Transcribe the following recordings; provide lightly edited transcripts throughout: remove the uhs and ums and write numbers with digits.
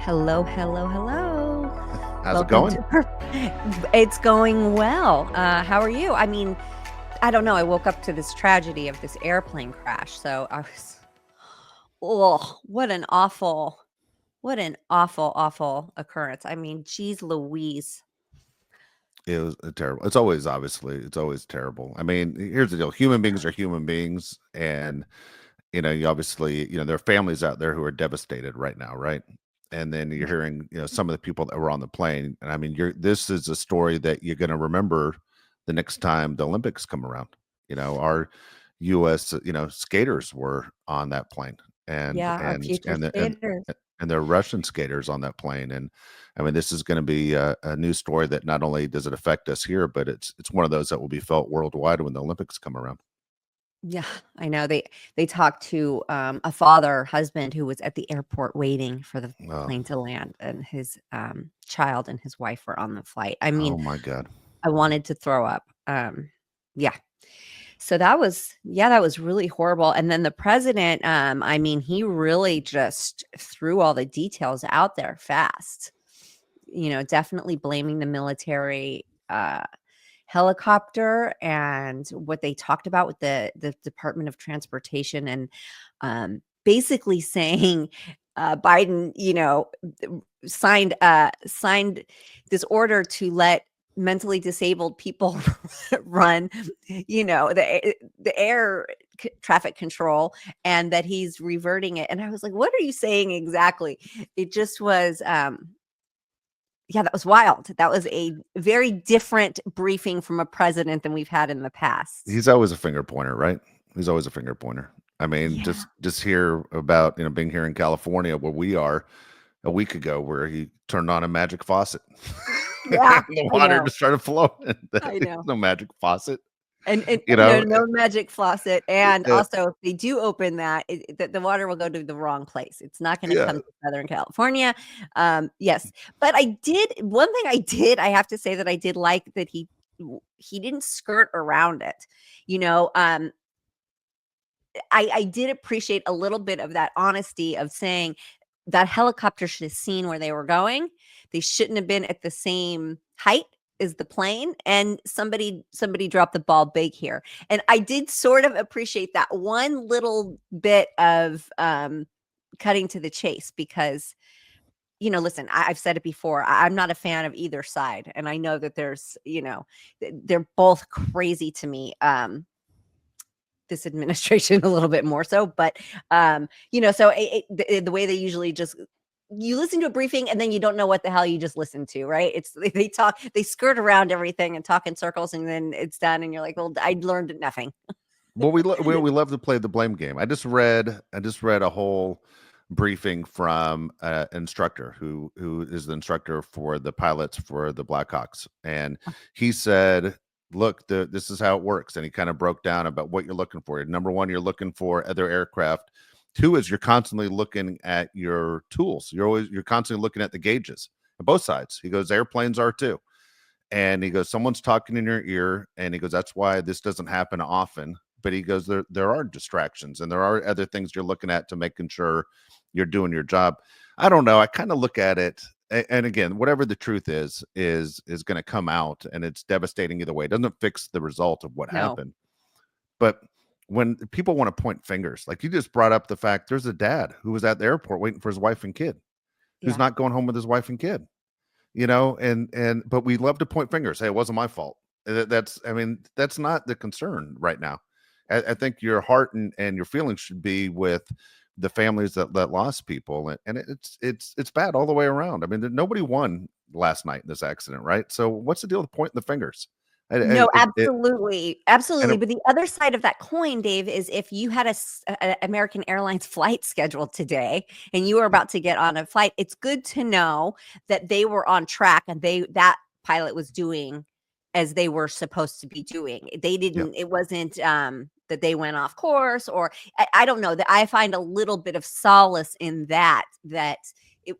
Hello, hello, hello. How's it Welcome going? to It's going well. How are you? I mean, I don't know. I woke up to this tragedy of this airplane crash. So I was, oh, what an awful occurrence. I mean, geez Louise. It was terrible. It's always terrible. I mean, here's the deal: human beings are human beings, and you obviously, there are families out there who are devastated right now, right? And then you're Yeah. hearing, some of the people that were on the plane, and I mean, this is a story that you're going to remember the next time the Olympics come around. Our U.S. skaters were on that plane, and Yeah, our and future and the, and skaters. and there are Russian skaters on that plane, and I mean, this is going to be a news story that not only does it affect us here, but it's one of those that will be felt worldwide when the Olympics come around. Yeah, I know. They talked to a father, husband who was at the airport waiting for the Oh, plane to land, and his child and his wife were on the flight. I mean, oh my God. I wanted to throw up. Yeah. So that was really horrible. And then the president, I mean, he really just threw all the details out there fast. Definitely blaming the military helicopter and what they talked about with the Department of Transportation, and basically saying Biden, signed this order to let mentally disabled people run, the air traffic control, and that he's reverting it. And I was like, what are you saying exactly? It just was yeah, that was wild. That was a very different briefing from a president than we've had in the past. He's always a finger pointer, right? He's always a finger pointer. I mean, Yeah. just hear about being here in California where we are a week ago, where he turned on a magic faucet, Yeah, and the I water know. just started flowing. I There's know. no magic faucet, And you no know. no magic faucet, and Uh, also, if they do open that, the water will go to the wrong place. It's not gonna yeah, come to Southern California. Yes, but one thing I have to say that I did like that he didn't skirt around it, you know, I did appreciate a little bit of that honesty of saying that helicopter should have seen where they were going. They shouldn't have been at the same height as the plane, and somebody dropped the ball big here. And I did sort of appreciate that one little bit of cutting to the chase, because listen, I've said it before. I'm not a fan of either side, and I know that they're both crazy to me. This administration a little bit more so, but so the way they usually just, you listen to a briefing and then you don't know what the hell you just listened to, right? It's they skirt around everything and talk in circles, and then it's done and you're like, well, I learned nothing. well, we love to play the blame game. I just read a whole briefing from an instructor who is the instructor for the pilots for the Blackhawks, and he said, "Look, this is how it works." And he kind of broke down about what you're looking for. Number one, you're looking for other aircraft. Two is you're constantly looking at your tools. You're constantly looking at the gauges on both sides. He goes, airplanes are too. And he goes, someone's talking in your ear, and he goes, that's why this doesn't happen often. But he goes, there are distractions, and there are other things you're looking at to making sure you're doing your job. I don't know. I kind of look at it, and again, whatever the truth is going to come out, and it's devastating either way. It doesn't fix the result of what No. happened. But when people want to point fingers, like you just brought up the fact, there's a dad who was at the airport waiting for his wife and kid, who's Yeah. not going home with his wife and kid, and but we love to point fingers. Hey, it wasn't my fault. That's, I mean, that's not the concern right now. I think your heart and your feelings should be with the families that lost people, and it's bad all the way around. I mean, nobody won last night in this accident, right? So what's the deal with pointing the fingers? No, It absolutely, and absolutely, but the other side of that coin, Dave, is if you had a American Airlines flight scheduled today and you were about to get on a flight, it's good to know that they were on track and that pilot was doing as they were supposed to be doing. yeah, It wasn't, that they went off course, or I don't know, that I find a little bit of solace in that it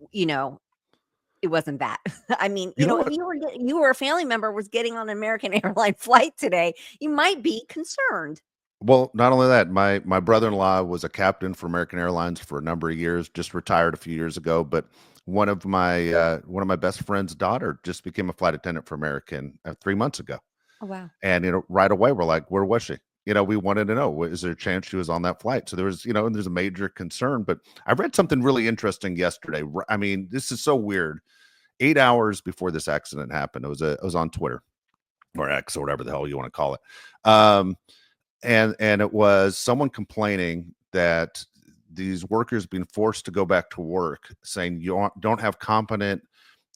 wasn't that. I mean, you know if what? you or a family member was getting on an American airline flight today, you might be concerned. Well, not only that, my brother-in-law was a captain for American Airlines for a number of years, just retired a few years ago. But one of my best friend's daughter just became a flight attendant for American 3 months ago. Oh, wow. And, right away, we're like, where was she? We wanted to know, is there a chance she was on that flight? So there was, and there's a major concern. But I read something really interesting yesterday. I mean, this is so weird. 8 hours before this accident happened, it was on Twitter or X or whatever the hell you want to call it. And it was someone complaining that these workers being forced to go back to work, saying you don't have competent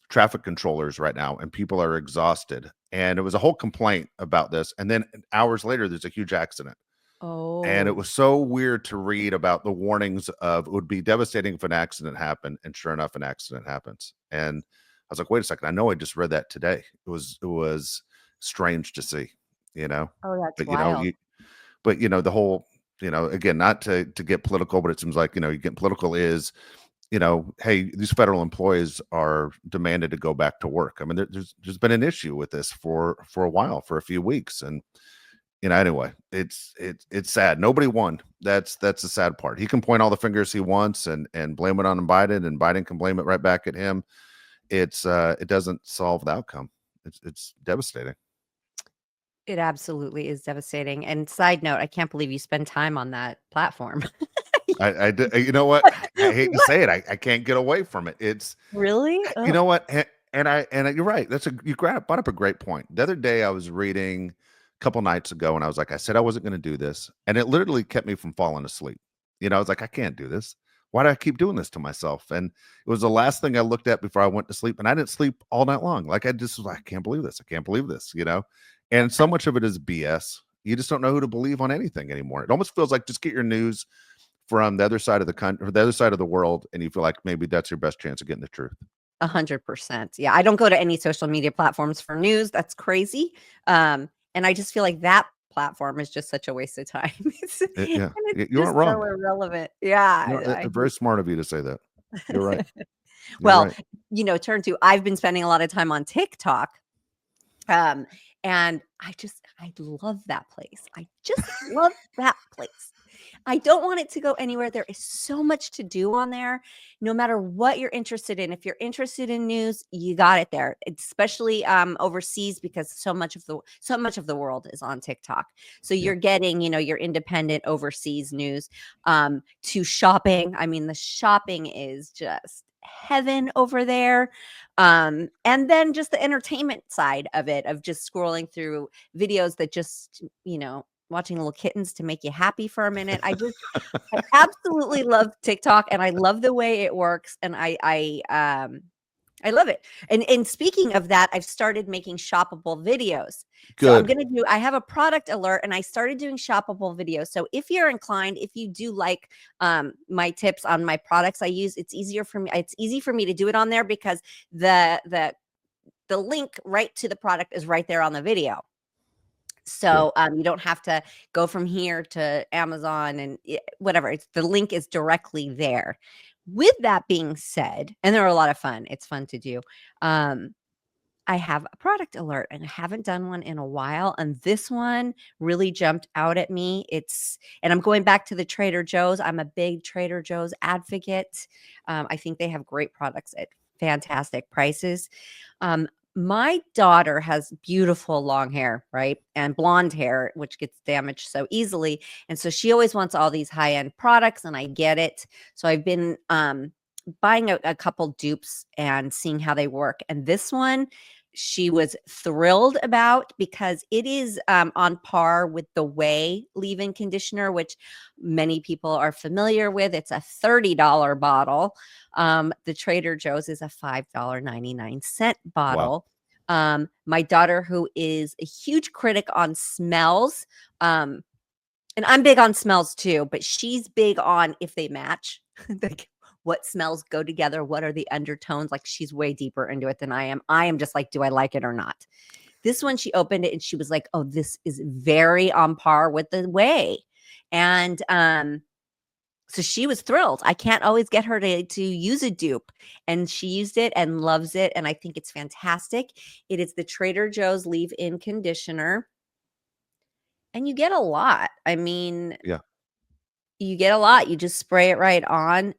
traffic controllers right now and people are exhausted. And it was a whole complaint about this. And then hours later, there's a huge accident. And it Oh, was so weird to read about the warnings of it would be devastating if an accident happened. And sure enough, an accident happens. And I was like, wait a second, I know I just read that today. It was strange to see, you know. oh, that's But wild. the whole, again, not to get political, but it seems like, you get political is, hey, these federal employees are demanded to go back to work. I mean, there's been an issue with this for a while, for a few weeks. And anyway, it's sad. Nobody won. That's the sad part. He can point all the fingers he wants and blame it on Biden, and Biden can blame it right back at him. It doesn't solve the outcome. It's devastating. It absolutely is devastating. And side note, I can't believe you spend time on that platform. You know what? I hate to What? say it. I can't get away from it. It's Really? You Ugh. know what? You're right. You brought up a great point. The other day I was reading a couple nights ago, and I was like, I said I wasn't going to do this, and it literally kept me from falling asleep. I was like, I can't do this. Why do I keep doing this to myself? And it was the last thing I looked at before I went to sleep, and I didn't sleep all night long. Like, I just was like, I can't believe this. I can't believe this. And so much of it is BS. You just don't know who to believe on anything anymore. It almost feels like just get your news from the other side of the country or the other side of the world, and you feel like maybe that's your best chance of getting the truth. 100%. Yeah, I don't go to any social media platforms for news. That's crazy. And I just feel like that platform is just such a waste of time. And Yeah, it's you aren't just so wrong. irrelevant. Yeah, I Very smart of you to say that. You're right. You're well, right. turn to I've been spending a lot of time on TikTok. Um, and I love that place. I just love that place. I don't want it to go anywhere. There is so much to do on there, no matter what you're interested in. If you're interested in news, you got it there, especially overseas, because so much of the world is on TikTok. So Yeah. you're getting, your independent overseas news, to shopping. I mean, the shopping is just heaven over there. And then just the entertainment side of it, of just scrolling through videos that just, watching little kittens to make you happy for a minute. I absolutely love TikTok, and I love the way it works, and I love it. And speaking of that, I've started making shoppable videos. So Good. I have a product alert, and I started doing shoppable videos. So if you're inclined, if you do like my tips on my products I use, it's easy for me to do it on there, because the link right to the product is right there on the video. Good. So you don't have to go from here to Amazon and whatever. The link is directly there. With that being said, and they're a lot of fun. It's fun to do. I have a product alert, and I haven't done one in a while. And this one really jumped out at me. And I'm going back to the Trader Joe's. I'm a big Trader Joe's advocate. I think they have great products at fantastic prices. Um, my daughter has beautiful long hair, right? And blonde hair, which gets damaged so easily. And so she always wants all these high end products, and I get it. So I've been buying a couple dupes and seeing how they work. And this one, she was thrilled about, because it is on par with the Way leave-in conditioner, which many people are familiar with. It's a $30 bottle. The Trader Joe's is a $5.99 Wow. bottle. My daughter, who is a huge critic on smells, and I'm big on smells too, but she's big on if they match. Like, what smells go together? What are the undertones? Like, she's way deeper into it than I am. I am just like, do I like it or not? This one, she opened it and she was like, oh, this is very on par with the Way. And so she was thrilled. I can't always get her to use a dupe, and she used it and loves it. And I think it's fantastic. It is the Trader Joe's leave-in conditioner, and you get a lot. I mean, Yeah. you get a lot. You just spray it right on.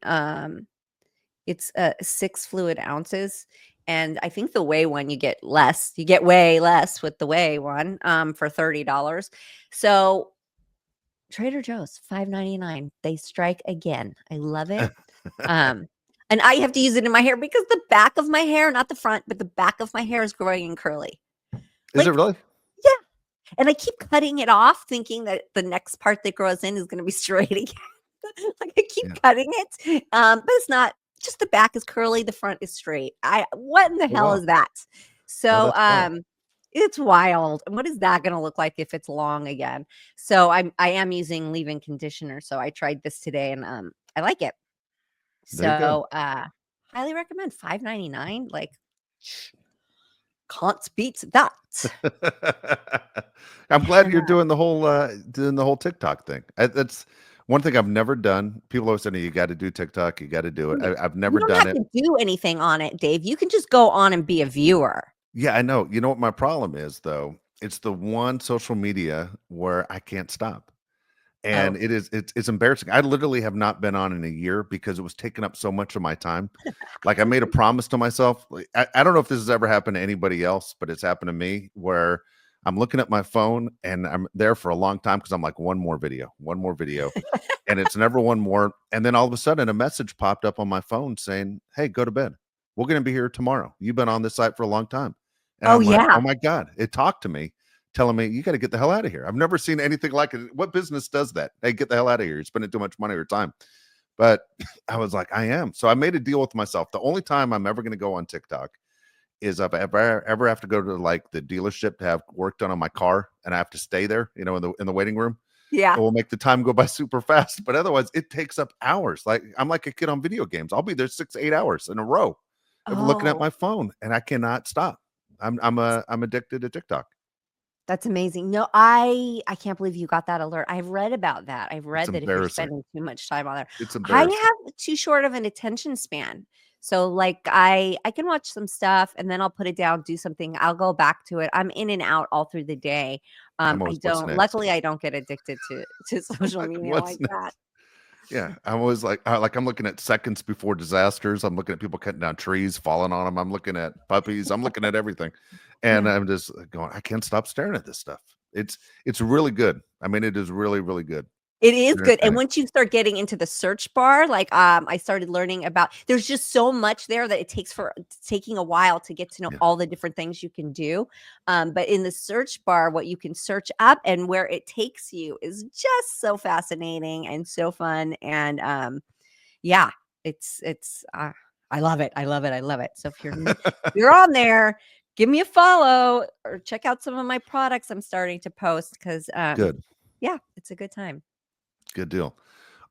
It's 6 fluid ounces. And I think the whey one you get less. You get way less with the whey one for $30. So Trader Joe's, $5.99. They strike again. I love it. Um, and I have to use it in my hair because the back of my hair, not the front, but the back of my hair is growing and curly. Is it Like, really? yeah. And I keep cutting it off, thinking that the next part that grows in is going to be straight again. Like I keep Yeah. cutting it, but it's not. Just the back is curly, the front is straight. What in the Oh, hell wow. is that? Oh, So that's wild. it's wild. And what is that going to look like if it's long again? So I am using leave-in conditioner. So I tried this today and I like it. There you go. So highly recommend. $5.99. Like can't beat that. I'm glad you're doing the whole TikTok thing. That's one thing I've never done. People always say, "You got to do TikTok. You got to do it." I've You never don't done have it. to do anything on it, Dave. You can just go on and be a viewer. Yeah, I know. You know what my problem is, though? It's the one social media where I can't stop. And Oh, it's embarrassing. I literally have not been on in a year because it was taking up so much of my time. Like I made a promise to myself. Like, I don't know if this has ever happened to anybody else, but it's happened to me where I'm looking at my phone and I'm there for a long time because I'm like, one more video. And it's never one more. And then all of a sudden a message popped up on my phone saying, "Hey, go to bed. We're going to be here tomorrow. You've been on this site for a long time." And oh I'm like, yeah. "Oh my God." It talked to me telling me, "You got to get the hell out of here." I've never seen anything like it. What business does that? Hey, get the hell out of here. You're spending too much money or time. But I was like, I am. So I made a deal with myself. The only time I'm ever going to go on TikTok is if I ever have to go to like the dealership to have work done on my car and I have to stay there, in the waiting room. It Yeah. will make the time go by super fast. But otherwise, it takes up hours. Like I'm like a kid on video games. I'll be there 6, 8 hours in a row of looking at Oh, my phone, and I cannot stop. I'm addicted to TikTok. that's amazing. No, I can't believe you got that alert. I've read about that. I've It's read that if you're embarrassing. spending too much time on there. It's I embarrassing. have too short of an attention span. So like I can watch some stuff and then I'll put it down, do something. I'll go back to it. I'm in and out all through the day. I'm I always, "What's don't next?" luckily I don't get addicted to social Like, media "What's like that. next?" Yeah, I'm always like I'm looking at seconds before disasters. I'm looking at people cutting down trees, falling on them. I'm looking at puppies. I'm looking at everything, and I'm just going, I can't stop staring at this stuff. It's really good. I mean, it is really, really good. It is good, and Entertaining. once you start getting into the search bar, like, I started learning about there's just so much there that it's taking a while to get to know Yeah. all the different things you can do, but in the search bar, what you can search up and where it takes you is just so fascinating and so fun, and, yeah, I love it, I love it, I love it, so if you're on there, give me a follow or check out some of my products I'm starting to post 'cause, Good, yeah, it's a good time. good deal.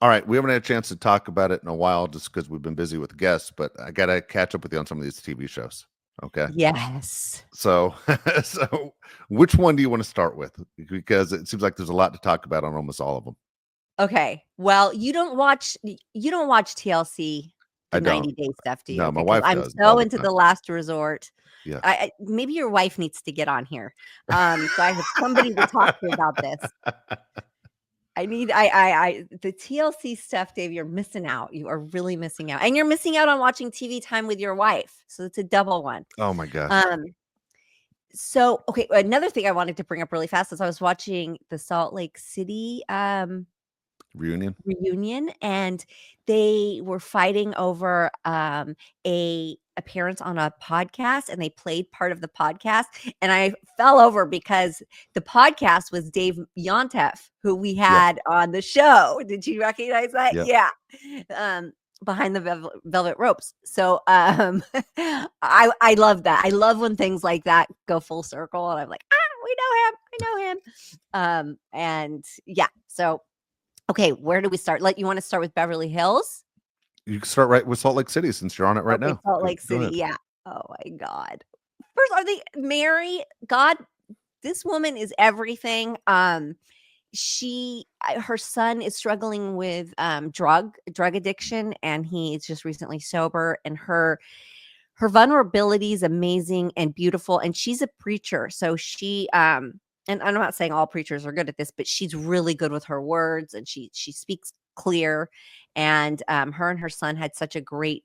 All right, we haven't had a chance to talk about it in a while just because we've been busy with guests, but I gotta catch up with you on some of these TV shows. Okay. Yes. So, so which one do you want to start with? Because it seems like there's a lot to talk about on almost all of them. Okay. Well, you don't watch TLC, the I don't. 90 Day stuff, do you? No, my Okay, because 'cause wife I'm does all so the into time. The Last Resort. Yes. Maybe your wife needs to get on here. So I have somebody to talk to about this. I need I the TLC stuff, Dave, you're missing out. You are really missing out. And you're missing out on watching TV time with your wife. So it's a double one. Oh my gosh. Um, so okay, another thing I wanted to bring up really fast is I was watching the Salt Lake City Reunion? reunion and they were fighting over a appearance on a podcast and they played part of the podcast and I fell over because the podcast was Dave Yontef who we Yeah. had on the show. Did you recognize that? Yeah. Yeah. Um behind the velvet ropes. So I love that. I love when things like that go full circle and I'm like, we know him. I know him. And yeah, so okay, where do we start? Like, you wanna start with Beverly Hills? You can start right with Salt Lake City since you're on it right Okay, now. Salt Go Lake go City, ahead. yeah. Oh my god. First, are they Mary? God, this woman is everything. Her son is struggling with, drug addiction, and he is just recently sober, and her vulnerability is amazing and beautiful, and she's a preacher, so and I'm not saying all preachers are good at this, but she's really good with her words, and she speaks clear. And her and her son had such a great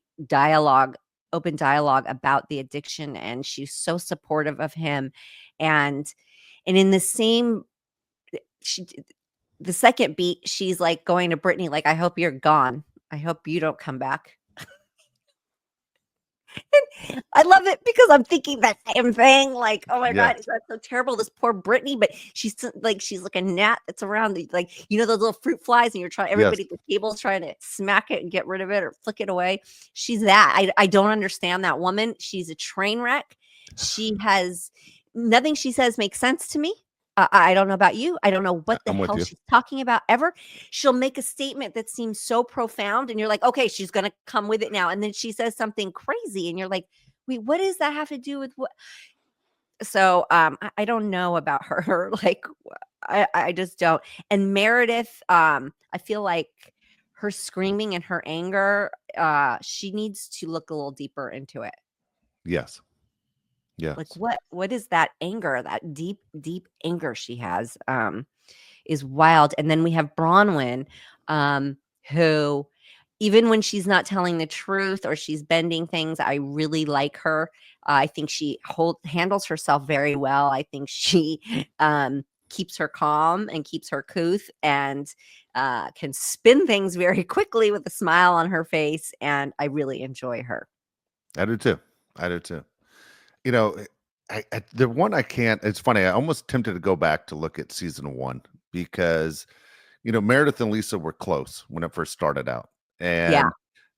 open dialogue about the addiction, and she's so supportive of him. And in the same she the second beat, she's like going to Brittany, like, I hope you're gone. I hope you don't come back. I love it because I'm thinking that same thing. Like, oh my Yeah. God, is that so terrible? This poor Brittany, but she's like a gnat that's around like, those little fruit flies, and Yes. everybody at the table's trying to smack it and get rid of it or flick it away. She's that. I don't understand that woman. She's a train wreck. She has nothing she says makes sense to me. I don't know about you. I don't know what the I'm with hell you. she's talking about ever. She'll make a statement that seems so profound, and you're like, okay, she's going to come with it now. And then she says something crazy, and you're like, wait, what does that have to do with what? So I don't know about her. Like, I just don't. And Meredith, I feel like her screaming and her anger, she needs to look a little deeper into it. Yes. Like, Yes. what is that anger, that deep, deep anger she has, is wild. And then we have Bronwyn, who, even when she's not telling the truth or she's bending things, I really like her. I think she handles herself very well. I think she keeps her calm and keeps her couth, and can spin things very quickly with a smile on her face. And I really enjoy her. I do too. I do too. You know, the one I can't. It's funny. I almost tempted to go back to look at season one because Meredith and Lisa were close when it first started out, Yeah. and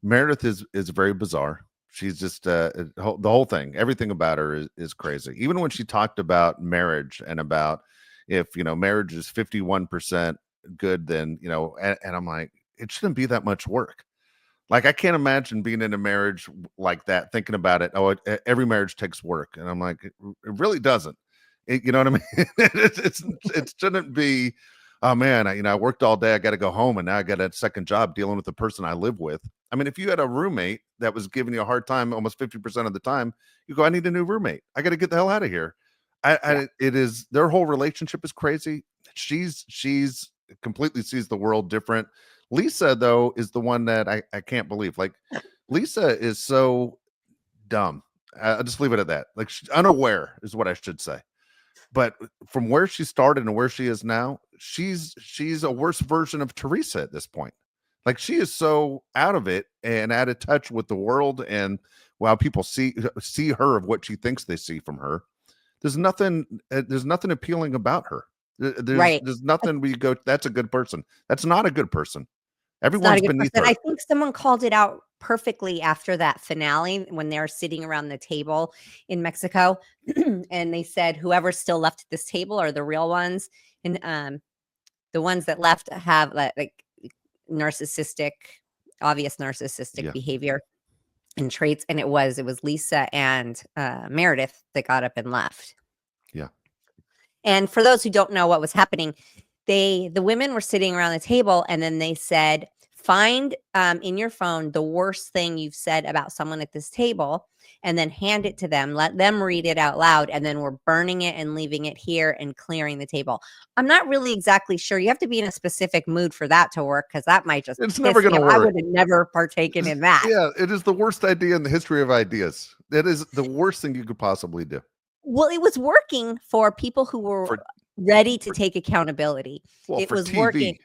Meredith is very bizarre. She's just the whole thing. Everything about her is crazy. Even when she talked about marriage and about if marriage is 51% good, then and I'm like, it shouldn't be that much work. Like, I can't imagine being in a marriage like that, thinking about it. Oh, every marriage takes work, and I'm like, it really doesn't. You know what I mean? It shouldn't be. Oh man, I worked all day. I got to go home, and now I got a second job dealing with the person I live with. I mean, if you had a roommate that was giving you a hard time almost 50% of the time, you go, I need a new roommate. I got to get the hell out of here. Yeah. It is their whole relationship is crazy. She's completely sees the world different. Lisa, though, is the one that I can't believe. Like, Lisa is so dumb. I'll just leave it at that. Like, she's unaware is what I should say. But from where she started and where she is now, she's a worse version of Teresa at this point. Like, she is so out of it and out of touch with the world, and while people see her of what she thinks they see from her, there's nothing appealing about her. Right. There's nothing where you go, that's a good person. That's not a good person. It's not a Everyone's good beneath person. I her. think someone called it out perfectly after that finale when they're sitting around the table in Mexico, and they said whoever's still left at this table are the real ones, and the ones that left have like narcissistic, obvious narcissistic Yeah. behavior and traits, and it was Lisa and Meredith that got up and left. Yeah. And for those who don't know what was happening, the women were sitting around the table, and then they said, find in your phone the worst thing you've said about someone at this table, and then hand it to them, let them read it out loud, and then we're burning it and leaving it here and clearing the table. I'm not really exactly sure. You have to be in a specific mood for that to work, because that might just It's never piss going me to off. I work. would have never partaken in that. Yeah, it is the worst idea in the history of ideas. That is the worst thing you could possibly do. Well, it was working for people who were For, ready to for take accountability. well, It for was working. TV.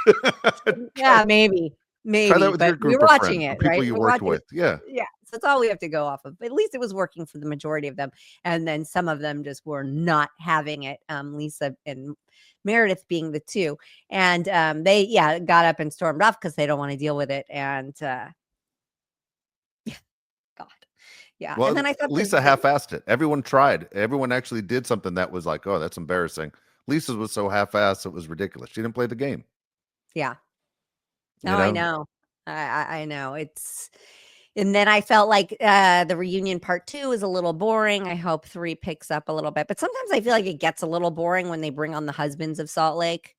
Yeah, try, try that maybe, with but your we're group of watching friends, the it, people right? you We're worked watching. with. Yeah. Yeah, so that's all we have to go off of. But at least it was working for the majority of them, and then some of them just were not having it. Lisa and Meredith being the two, and they got up and stormed off because they don't want to deal with it. And God, yeah. And Well, then I thought Lisa half-assed it. Everyone tried. Everyone actually did something that was like, oh, that's embarrassing. Lisa's was so half-assed, it was ridiculous. She didn't play the game. yeah. You No, I know? know. I know. And then I felt like the reunion part 2 is a little boring. I hope 3 picks up a little bit. But sometimes I feel like it gets a little boring when they bring on the husbands of Salt Lake.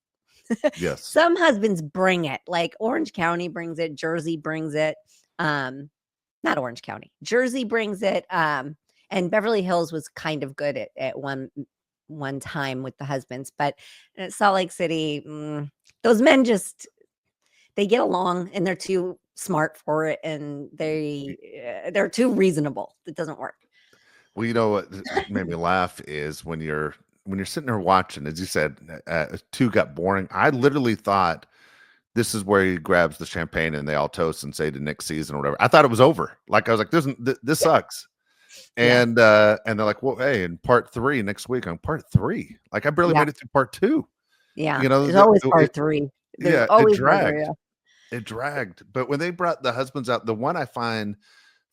Yes. Some husbands bring it. Like Orange County brings it, Jersey brings it. Not Orange County. Jersey brings it. And Beverly Hills was kind of good at one time with the husbands, but Salt Lake City, those men just They get along, and they're too smart for it, and they're too reasonable. It doesn't work. Well, you know what made me laugh is when you're sitting there watching, as you said, two got boring. I literally thought this is where he grabs the champagne and they all toast and say to next season or whatever. I thought it was over. Like I was like, this Yeah, sucks. yeah, And they're like, well, hey, in part 3 next week. On part 3, like I barely yeah, made it through part 2. yeah. You know, There's always it, part 3. There's yeah, it always part 3, dragged. yeah. It dragged. But when they brought the husbands out, the one I find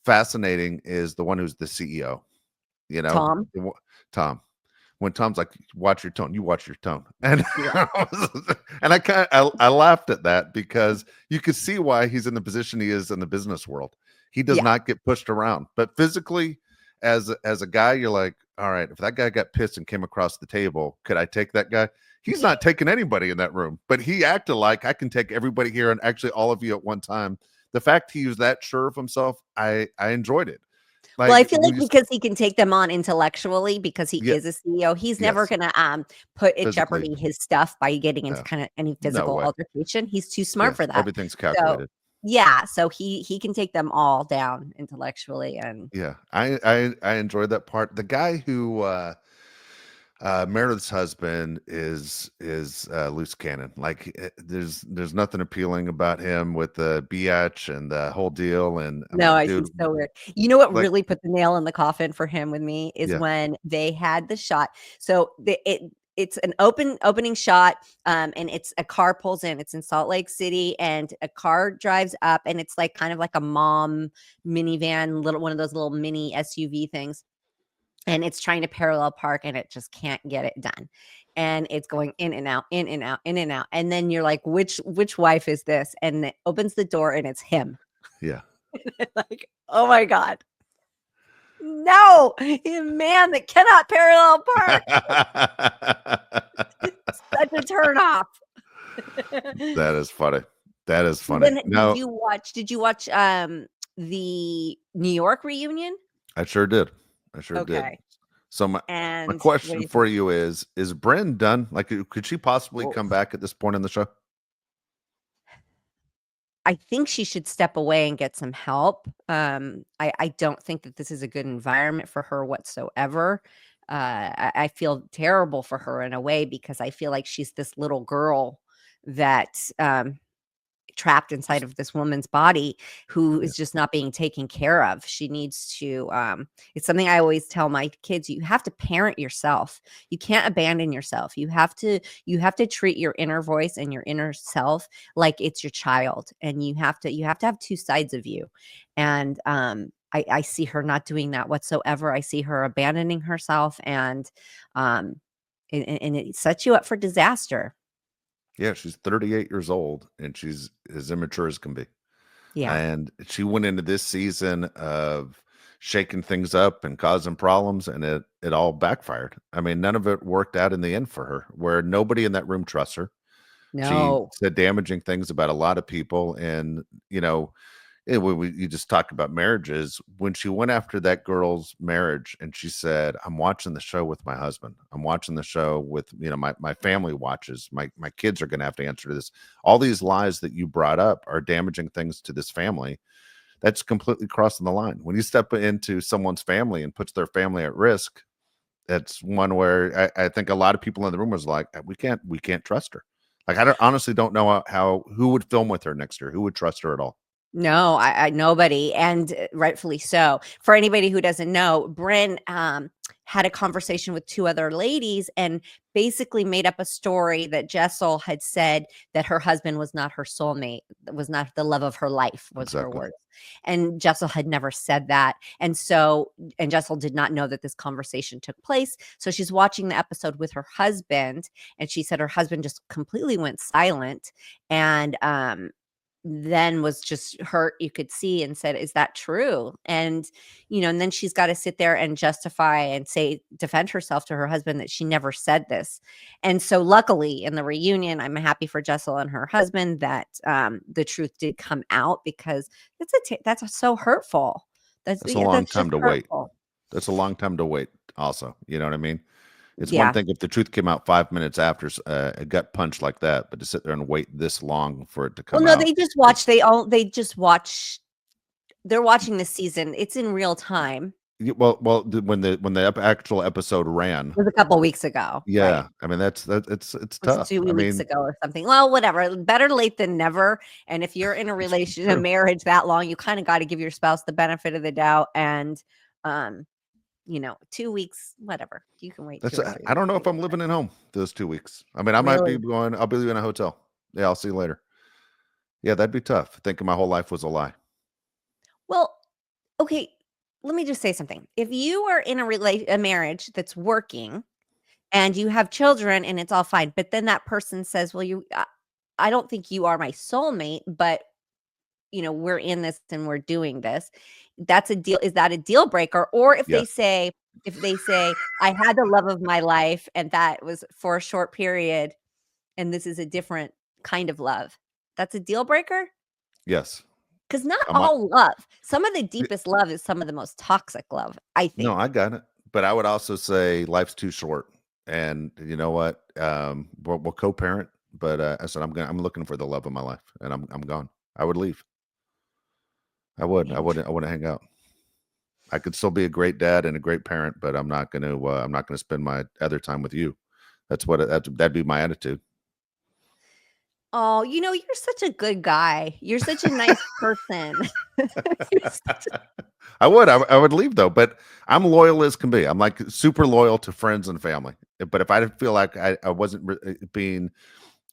fascinating is the one who's the CEO. You know, Tom? Tom. When Tom's like, "Watch your tone," you watch your tone, and Yeah, and I laughed at that because you could see why he's in the position he is in the business world. He does yeah. not get pushed around, but physically, as a guy, you're like, all right, if that guy got pissed and came across the table, could I take that guy? He's not taking anybody in that room, but he acted like I can take everybody here and actually all of you at one time. The fact he was that sure of himself, I enjoyed it. Well, I Like feel when like you, because he can take them on intellectually because he yeah, is a CEO, he's never yes, gonna, put at physically, jeopardy his stuff by getting into no, kinda any no physical way. altercation. He's too smart Yes, for that. everything's So, calculated. yeah, so he can take them all down intellectually and Yeah, I enjoyed that part. The guy who Meredith's husband is loose cannon. Like there's nothing appealing about him with the biatch and the whole deal. And I'm no, like, he's dude, so weird. You know what like, really put the nail in the coffin for him with me is yeah, when they had the shot. So it's an opening shot, and it's a car pulls in. It's in Salt Lake City, and a car drives up, and it's like kind of like a mom minivan, little one of those little mini SUV things, and it's trying to parallel park, and it just can't get it done. And it's going in and out, in and out, in and out. And then you're like, which wife is this? And it opens the door and it's him. yeah. Like, oh my God. No, he's a man that cannot parallel park. Such a turn off. That is funny. That is So funny. then No, did you watch the New York reunion? I sure did. I sure did. Okay. So my And what do question you for think? you is Bryn done? Like, could she possibly Well, come back at this point in the show? I think she should step away and get some help. I don't think that this is a good environment for her whatsoever. I feel terrible for her in a way because I feel like she's this little girl that trapped inside of this woman's body who Yeah. is just not being taken care of. She needs to it's something I always tell my kids, you have to parent yourself. You can't abandon yourself. You have to treat your inner voice and your inner self like it's your child, and you have to have two sides of you. And I see her not doing that whatsoever. I see her abandoning herself, and um and it sets you up for disaster. Yeah, she's 38 years old and she's as immature as can be. Yeah. And she went into this season of shaking things up and causing problems, and it all backfired. I mean, none of it worked out in the end for her, where nobody in that room trusts her. She No. said damaging things about a lot of people, and you just talk about marriages. When she went after that girl's marriage and she said, I'm watching the show with my husband. I'm watching the show with, my family watches. My kids are going to have to answer to this. All these lies that you brought up are damaging things to this family. That's completely crossing the line. When you step into someone's family and puts their family at risk, that's one where I think a lot of people in the room was like, we can't trust her. Like, honestly don't know how who would film with her next year, who would trust her at all. No, I nobody, and rightfully so. For anybody who doesn't know, Bryn had a conversation with two other ladies and basically made up a story that Jessel had said that her husband was not her soulmate, was not the love of her life, was her Exactly. words. And Jessel had never said that. And Jessel did not know that this conversation took place. So she's watching the episode with her husband, and she said her husband just completely went silent. And then was just hurt, you could see, and said, is that true? And then she's got to sit there and justify and say, defend herself to her husband that she never said this. And so luckily in the reunion, I'm happy for Jessel and her husband that the truth did come out, because that's so hurtful. That's That's a Yeah, long that's just time to wait. hurtful. That's a long time to wait also, you know what I mean? It's one Yeah. thing if the truth came out 5 minutes after a gut punch like that, but to sit there and wait this long for it to Well, come no, out they just watch. is They just watch. They're watching the season. It's in real time. when the actual episode ran. It was a couple weeks ago, right? Yeah, I mean it's It was tough. 2 I weeks mean, ago or something. Well, whatever. Better late than never. And if you're in a a true. marriage that long, you kind of got to give your spouse the benefit of the doubt. And, um, 2 weeks, whatever. You can wait 2 or 3 I weeks. don't know I if I'm get that. living at home those 2 weeks. I mean, I might be Really? going. I'll be in a hotel. Yeah, I'll see you later. Yeah, that'd be tough. Thinking my whole life was a lie. Well, okay. Let me just say something. If you are in a marriage that's working and you have children and it's all fine, but then that person says, "Well, I don't think you are my soulmate, but we're in this and we're doing this." That's a deal. Is that a deal breaker? Or Yes. if they say, I had the love of my life and that was for a short period and this is a different kind of love. That's a deal breaker? Yes. Because not I might. all love. Some of the deepest love is some of the most toxic love, I No, think. I got it. But I would also say life's too short. And you know what? We'll co-parent. But I said I'm looking for the love of my life, and I'm gone. I would leave. I would. I wouldn't. I Interesting. wouldn't hang out. I could still be a great dad and a great parent, but I'm not going to. I'm not going to spend my other time with you. That'd be my attitude. Oh, you're such a good guy. You're such a nice person. You're such I would leave though, but I'm loyal as can be. I'm like super loyal to friends and family. But if I didn't feel like I wasn't being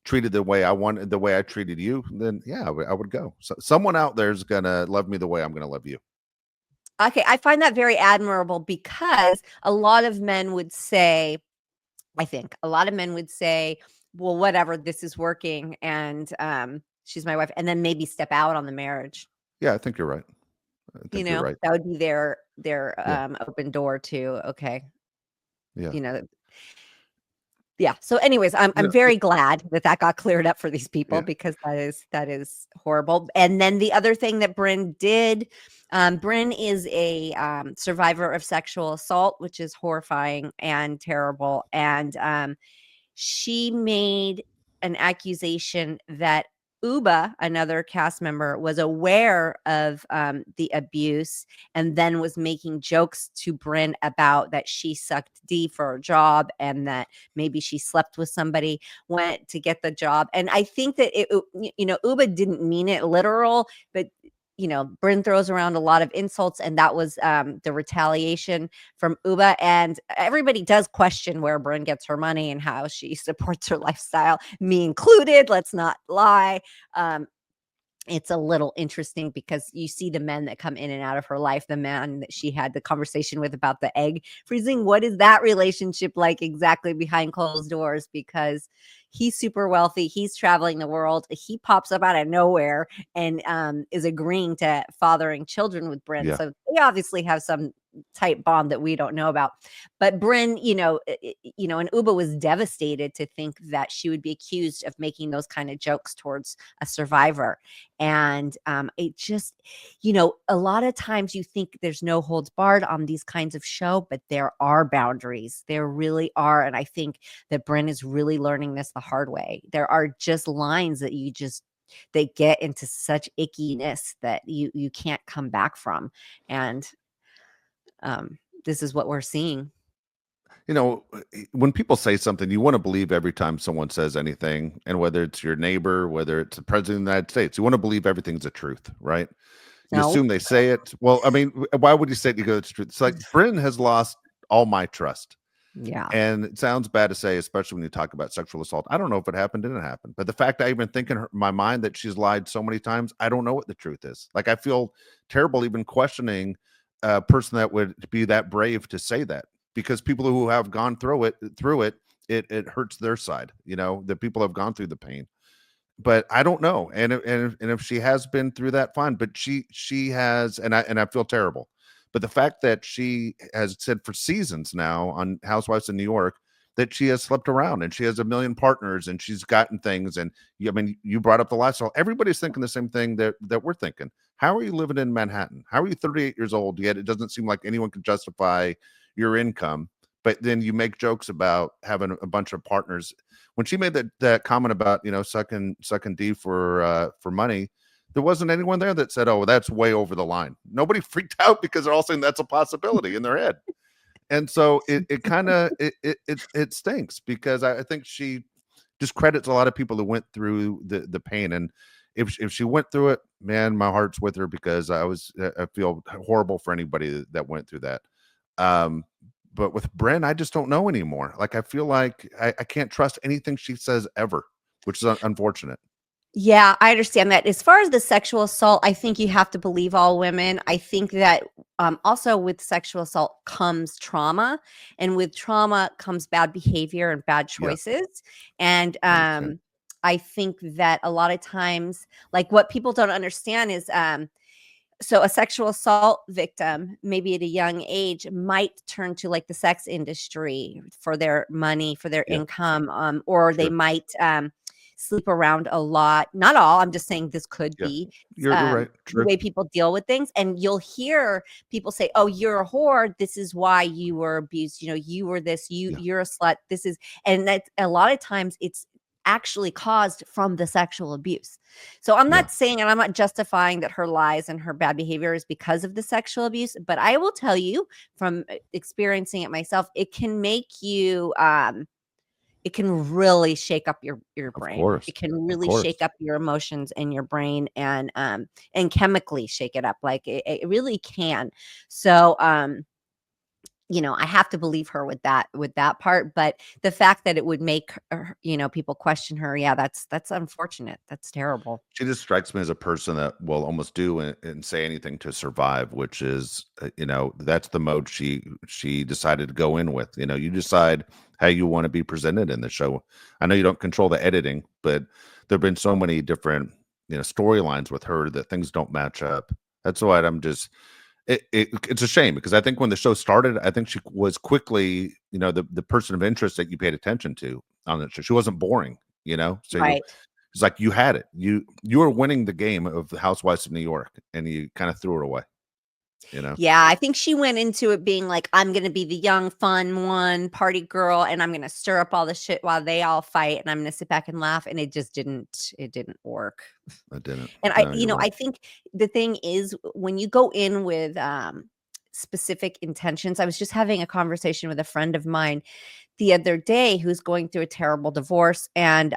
treated the way I wanted, the way I treated you, then yeah, I would go. So someone out there is gonna love me the way I'm gonna love you. Okay, I find that very admirable because a lot of men would say, I think a lot of men would say, well, whatever, this is working and she's my wife, and then maybe step out on the marriage. Yeah, I think you're right. I think you're right. That would be their Yeah, open door to, okay, yeah. you know, yeah. So anyways, You I'm know, very glad that got cleared up for these people yeah, because that is horrible. And then the other thing that Bryn did, Bryn is a survivor of sexual assault, which is horrifying and terrible. And she made an accusation that Uba, another cast member, was aware of the abuse and then was making jokes to Bryn about that she sucked D for a job and that maybe she slept with somebody, went to get the job. And I think that Uba didn't mean it literal, but Bryn throws around a lot of insults, and that was the retaliation from Uba. And everybody does question where Bryn gets her money and how she supports her lifestyle, me included. Let's not lie. Um, it's a little interesting because you see the men that come in and out of her life. The man that she had the conversation with about the egg freezing, what is that relationship like exactly behind closed doors? Because he's super wealthy, he's traveling the world, he pops up out of nowhere and is agreeing to fathering children with Bryn. yeah. So they obviously have some tight bond that we don't know about. But Bryn, and Uba was devastated to think that she would be accused of making those kind of jokes towards a survivor. And it just, a lot of times you think there's no holds barred on these kinds of show, but there are boundaries. There really are. And I think that Bryn is really learning this the hard way. There are just lines that they get into such ickiness that you can't come back from. And this is what we're seeing. When people say something, you want to believe every time someone says anything, and whether it's your neighbor, whether it's the president of the United States, you want to believe everything's a truth, right? You No. assume they say it. Well, I mean, why would you say it? You go, it's true. It's like Bryn has lost all my trust. Yeah. And it sounds bad to say, especially when you talk about sexual assault. I don't know if it happened, didn't happen. But the fact I even think in my mind that she's lied so many times, I don't know what the truth is. Like, I feel terrible even questioning a person that would be that brave to say that, because people who have gone through it hurts their side. The people have gone through the pain. But I don't know. And if she has been through that, fine. But she has, and I feel terrible. But the fact that she has said for seasons now on Housewives of New York that she has slept around and she has a million partners and she's gotten things. And I mean, you brought up the lifestyle. Everybody's thinking the same thing that we're thinking. How are you living in Manhattan? How are you 38 years old? Yet it doesn't seem like anyone can justify your income. but then you make jokes about having a bunch of partners. When she made that comment about, sucking D for money, there wasn't anyone there that said, "Oh, well, that's way over the line." Nobody freaked out because they're all saying that's a possibility in their head. And so it kind of it stinks because I think she discredits a lot of people that went through the pain. And if she went through it, man, my heart's with her, because I feel horrible for anybody that went through that. Um, but with Bryn, I just don't know anymore. Like, I feel like I can't trust anything she says ever, which is unfortunate. Yeah, I understand that. As far as the sexual assault, I think you have to believe all women. I think that also with sexual assault comes trauma, and with trauma comes bad behavior and bad Yeah, choices. And I understand. I think that a lot of times, like what people don't understand is so a sexual assault victim, maybe at a young age, might turn to like the sex industry for their money, for their Yeah, income, or they sure. might sleep around a lot. Not all. I'm just saying this could Yeah, be you're right. the True. way people deal with things. And you'll hear people say, "Oh, you're a whore. This is why you were abused. You were this. Yeah, You're a slut. This is." And that a lot of times it's actually caused from the sexual abuse. So I'm yeah. not saying, and I'm not justifying that her lies and her bad behavior is because of the sexual abuse, but I will tell you from experiencing it myself, it can make you it can really shake up your Of brain. course, It can of really course. shake up your emotions and your brain and chemically shake it up. Like it really can. So I have to believe her with that part, but the fact that it would make her, people question her, yeah, that's unfortunate. That's terrible. She just strikes me as a person that will almost do and say anything to survive, which is, that's the mode she decided to go in with. You decide how you want to be presented in the show. I know you don't control the editing, but there've been so many different, storylines with her that things don't match up. That's why I'm just it's a shame, because I think when the show started, I think she was quickly, the person of interest that you paid attention to on the show. She wasn't boring, so Right. it's like you had it. You were winning the game of the Housewives of New York, and you kind of threw it away, you know? Yeah, I think she went into it being like, I'm gonna be the young, fun one, party girl, and I'm gonna stir up all the shit while they all fight, and I'm gonna sit back and laugh, and it didn't work. I didn't. And No, you're right. I think the thing is when you go in with specific intentions. I was just having a conversation with a friend of mine the other day who's going through a terrible divorce, and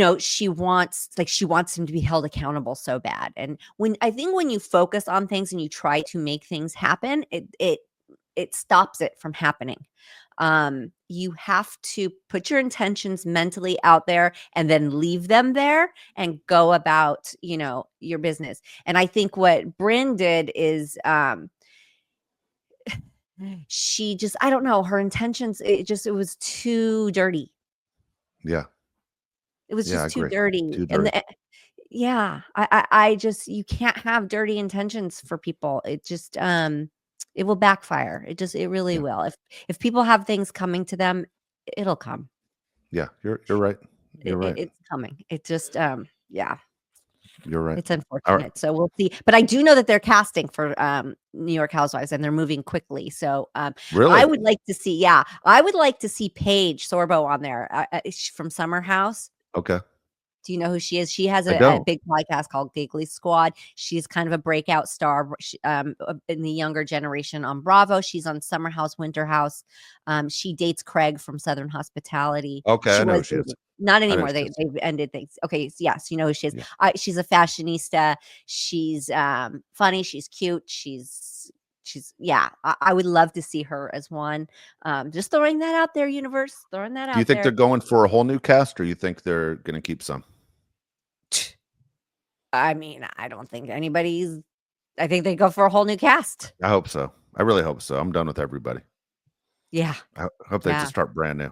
she wants him to be held accountable so bad. And when you focus on things and you try to make things happen, it stops it from happening. You have to put your intentions mentally out there and then leave them there and go about, your business. And I think what Bryn did is she just, I don't know, her intentions, it was too dirty. Yeah. It was Yeah, I just too agree. dirty. Too And dirty. yeah, I just, you can't have dirty intentions for people. It just it will backfire. It really Yeah. will. If people have things coming to them, it'll come. Yeah, you're right. You're right. It's coming. It just yeah, You're right. it's Alright. unfortunate. So we'll see. But I do know that they're casting for New York Housewives and they're moving quickly. So I Really? would like to see, yeah, I would like to see Paige Sorbo on there from Summer House. Okay. Do you know who she is? She has I a don't. big podcast called Giggly Squad. She's kind of a breakout star in the younger generation on Bravo. She's on Summer House, Winter House. She dates Craig from Southern Hospitality. Okay, She I know was who she is. dating. Not I know who anymore. she is. They've ended things. Okay, yes, you know who she is. Yeah. She's a fashionista. She's funny. She's cute. She's yeah. I would love to see her as one. Just throwing that out there, universe. Throwing that Do you out think they're there. going for a whole new cast, or you think they're gonna keep some? I mean, I don't think anybody's I think they go for a whole new cast. I hope so. I really hope so. I'm done with everybody. Yeah, I hope they yeah, just start brand new.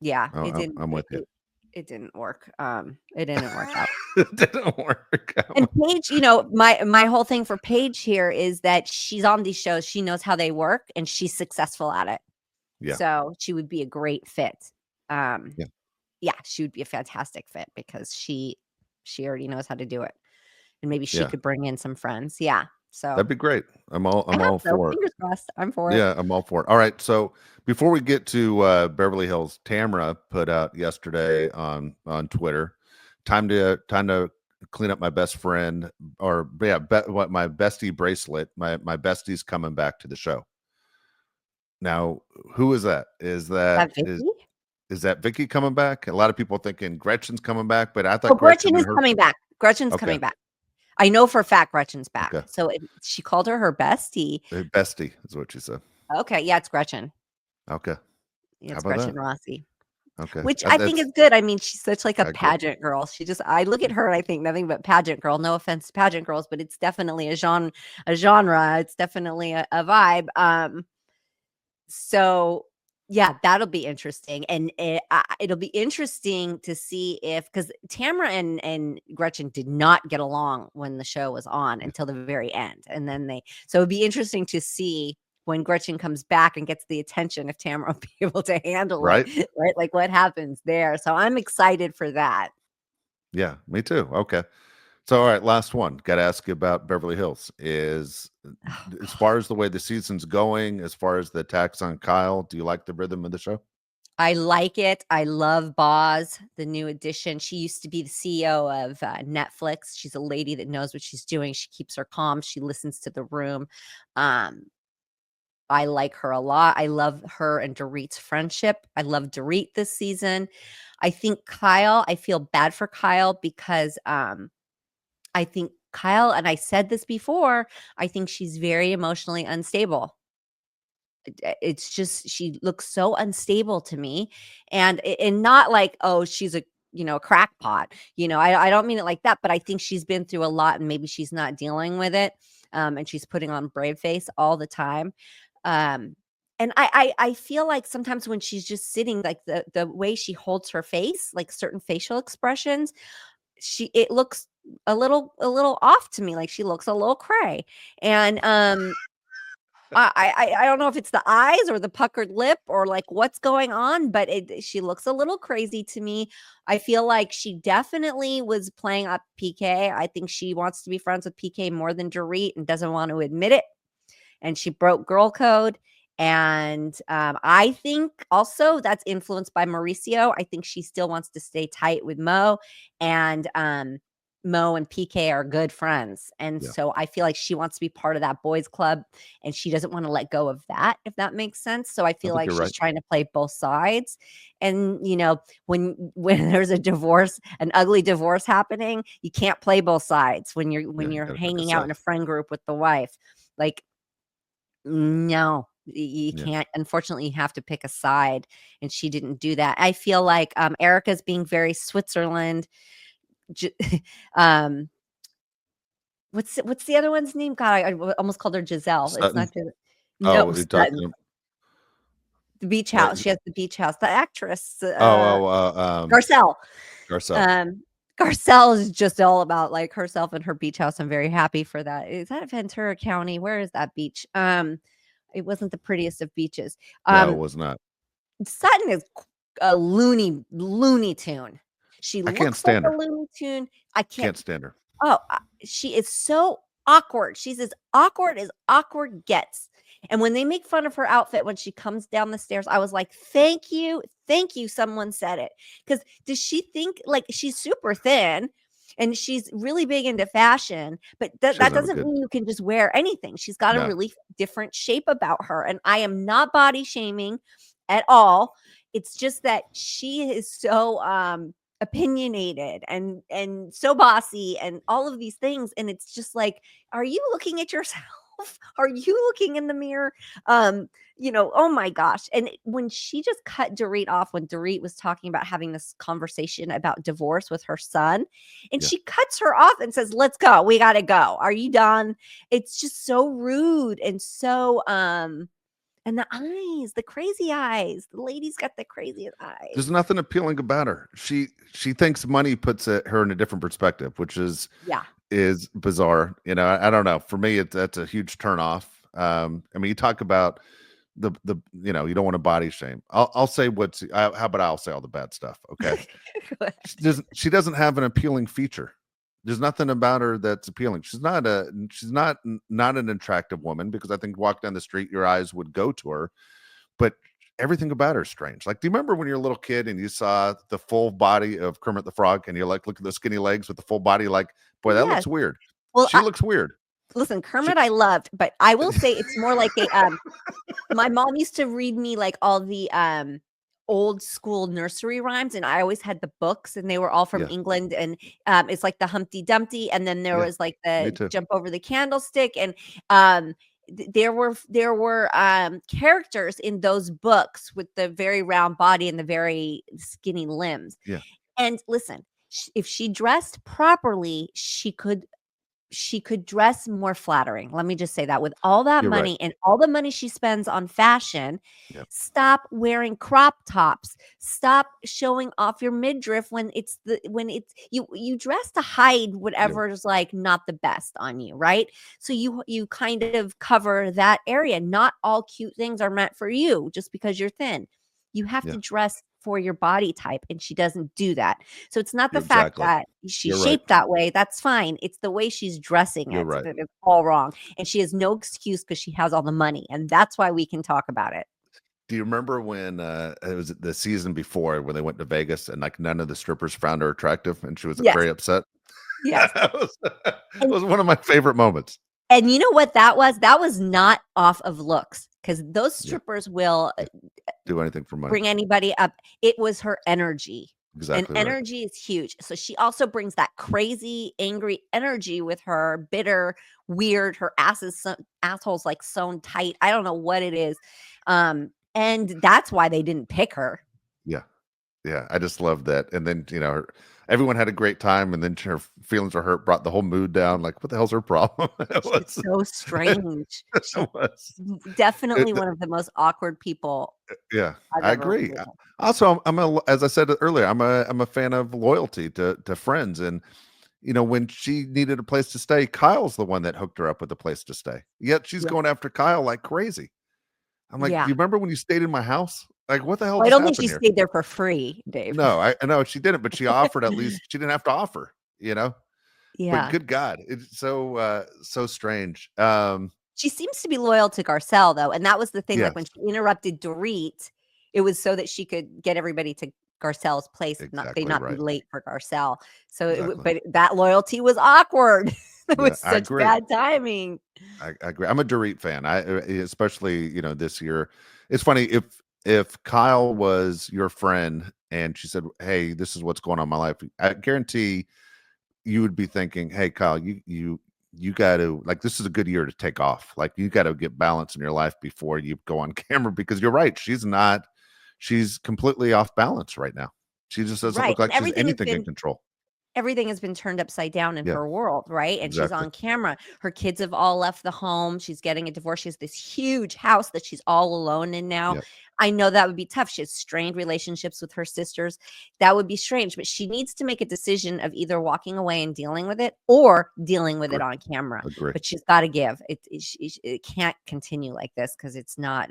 yeah. Oh, It didn't I'm it with you. it it didn't work. It didn't work out. It didn't work And out. Paige, my whole thing for Paige here is that she's on these shows, she knows how they work, and she's successful at it. Yeah. So, she would be a great fit. Um, Yeah. yeah, she would be a fantastic fit because she already knows how to do it, and maybe she Yeah. could bring in some friends. Yeah. So That'd be great. I'm I hope all so. for it. Fingers crossed. I'm for it. Yeah, I'm all for it. All right. So before we get to Beverly Hills, Tamra put out yesterday on Twitter, time to clean up my best friend, or yeah, what my bestie bracelet. My bestie's coming back to the show. Now, who is that? That Vicky? Is that Vicky coming back? A lot of people thinking Gretchen's coming back, but I Oh, thought Gretchen Gretchen is and her. coming back. Gretchen's Okay, coming back. I know for a fact Gretchen's okay, back. So she called her bestie. bestie is what she said. Okay, yeah, it's Gretchen. Okay, Yeah, how it's about Gretchen that? Rossi, Okay, which I think is good. I mean, she's such like a I agree. pageant girl. I look at her and I think nothing but pageant girl. No offense to pageant girls, but it's definitely a genre. It's definitely a vibe. So yeah, that'll be interesting, and it'll be interesting to see if, because Tamara and Gretchen did not get along when the show was on until the very end, and then so it'd be interesting to see when Gretchen comes back and gets the attention, if Tamara will be able to handle it, Right? right? Like what happens there. So I'm excited for that. Yeah, me too. Okay. So, all right, last one. Got to ask you about Beverly Hills. Is Oh, as God. far as the way the season's going, as far as the attacks on Kyle, do you like the rhythm of the show? I like it. I love Boz, the new addition. She used to be the CEO of Netflix. She's a lady that knows what she's doing. She keeps her calm. She listens to the room. Um, I like her a lot. I love her and Dorit's friendship. I love Dorit this season. I think Kyle, I feel bad for Kyle because I think Kyle, and I said this before, I think she's very emotionally unstable. It's just she looks so unstable to me, and not like, oh, she's a a crackpot. I don't mean it like that, but I think she's been through a lot and maybe she's not dealing with it, and she's putting on brave face all the time. um and I feel like sometimes when she's just sitting, like the way she holds her face, like certain facial expressions, it looks a little off to me, like she looks a little cray. And I don't know if it's the eyes or the puckered lip or like what's going on, but she looks a little crazy to me. I feel like she definitely was playing up PK. I think she wants to be friends with PK more than Dorit and doesn't want to admit it. And she broke girl code. And I think also that's influenced by Mauricio. I think she still wants to stay tight with Mo, and Mo and PK are good friends. And Yeah, so I feel like she wants to be part of that boys club and she doesn't want to let go of that, if that makes sense. So I I feel think like you're she's right. trying to play both sides. And when there's a divorce, an ugly divorce happening, you can't play both sides when you're Yeah, when you you're got to pick a hanging out in side. a friend group with the wife. Like, no, you Yeah, can't. Unfortunately, you have to pick a side, and she didn't do that. I feel like Erica's being very Switzerland. J- um, what's the other one's name? God, I almost called her Giselle. It's Sutton. not Giselle. No, Oh, you're Sutton. talking. The beach Uh, house. She has the beach house. The actress, oh, Garcelle. Garcelle. Um, Garcelle is just all about like herself and her beach house. I'm very happy for that. Is that Ventura County? Where is that beach? It wasn't the prettiest of beaches. No, it Um, was not. Sutton is a Looney Tune. She I can't looks like stand a her. Looney Tune. I can't. Can't stand her. Oh, she is so awkward. She's as awkward gets. And when they make fun of her outfit when she comes down the stairs, I was like, thank you, someone said it. Because does she think, like, she's super thin and she's really big into fashion, but She that doesn't have a doesn't good. mean you can just wear anything. She's got a No, really different shape about her. And I am not body shaming at all. It's just that she is so opinionated and so bossy and all of these things, and it's just like, are you looking at yourself? Are you looking in the mirror? Oh my gosh. And when she just cut Dorit off, when Dorit was talking about having this conversation about divorce with her son, and yeah. she cuts her off and says, let's go, we gotta go, are you done? It's just so rude and so and the eyes, the crazy eyes. The lady's got the craziest There's eyes. nothing appealing about her. She thinks money puts her in a different perspective, which Yeah. is bizarre. I don't know. For me, that's a huge turn off. I mean, you talk about the you don't want to body shame. I'll say how about I'll say all the bad stuff. Okay, she doesn't have an appealing feature. There's nothing about her that's appealing. She's not an attractive woman, because I think walk down the street, your eyes would go to her, but everything about her is strange. Like, do you remember when you're a little kid and you saw the full body of Kermit the Frog and you're like, look at the skinny legs with the full body, like, boy, that Yes. looks weird. Well, She looks weird. listen, She, Kermit I loved, but I will say it's more like a my mom used to read me like all the old school nursery rhymes, and I always had the books, and they were all from yeah, England, and it's like the Humpty Dumpty, and then there yeah, was like me the too. jump over the candlestick, and um there were characters in those books with the very round body and the very skinny limbs. Yeah, And listen, if she dressed properly, she could dress more flattering. Let me just say that with all that you're right. money and all the money she spends on fashion, Yeah, stop wearing crop tops. Stop showing off your midriff when it's you dress to hide yeah, whatever is like not the best on you, right? So you kind of cover that area. Not all cute things are meant for you just because you're thin. You have yeah. to dress for your body type, and she doesn't do that. So it's not the You're fact exactly. that she's You're right. shaped that way, that's fine. It's the way she's dressing You're it right. that is all wrong, and she has no excuse because she has all the money, and that's why we can talk about it. Do you remember when it was the season before when they went to Vegas and like none of the strippers found her attractive and she was Yes, very upset? yes. That And was one of my favorite moments. and you know what that was? That was not off of looks, because those Yeah, strippers will yeah. Do anything for money. bring anybody up. It was her energy. And Exactly right. energy is huge. So she also brings that crazy, angry energy with her, bitter, weird. Her asshole's like sewn tight. I don't know what it is. And that's why they didn't pick her. Yeah. Yeah. I just love that. And then, everyone had a great time, and then her feelings were hurt, brought the whole mood down. Like, what the hell's her problem? It She's was, so strange. She's it was, definitely it, one of the most awkward people yeah, I've I ever agree. met. Also, as I said earlier, I'm a fan of loyalty to friends. And when she needed a place to stay, Kyle's the one that hooked her up with a place to stay. Yet she's Yeah. going after Kyle like crazy. I'm like, do Yeah. you remember when you stayed in my house? Like, what the hell Well, I just don't think happened she here? stayed there for free, Dave. No, I know she didn't, but she offered. At least she didn't have to offer, But Yeah. good God, it's so strange. She seems to be loyal to Garcelle, though, and that was the thing, like, when Yes, she interrupted Dorit, it was so that she could get everybody to Garcelle's place, exactly not be right. late for Garcelle. So Exactly. but that loyalty was awkward. It Yeah, was I such agree. bad timing. I agree. I'm a Dorit fan. Especially this year. It's funny if Kyle was your friend and she said, "Hey, this is what's going on in my life," I guarantee you would be thinking, "Hey, Kyle, you got to, like, this is a good year to take off. Like, you got to get balance in your life before you go on camera, because you're right. She's completely off balance right now. She just doesn't Right, look and like she's anything in control." everything has been turned upside down in Yeah, her world, right? And she's exactly. on camera. Her kids have all left the home. She's getting a divorce. She has this huge house that she's all alone in now. Yeah, I know that would be tough. She has strained relationships with her sisters. That would be strange, but she needs to make a decision of either walking away and dealing with it or dealing with it agree. on camera. Agree. But she's got to give. It can't continue like this, because it's not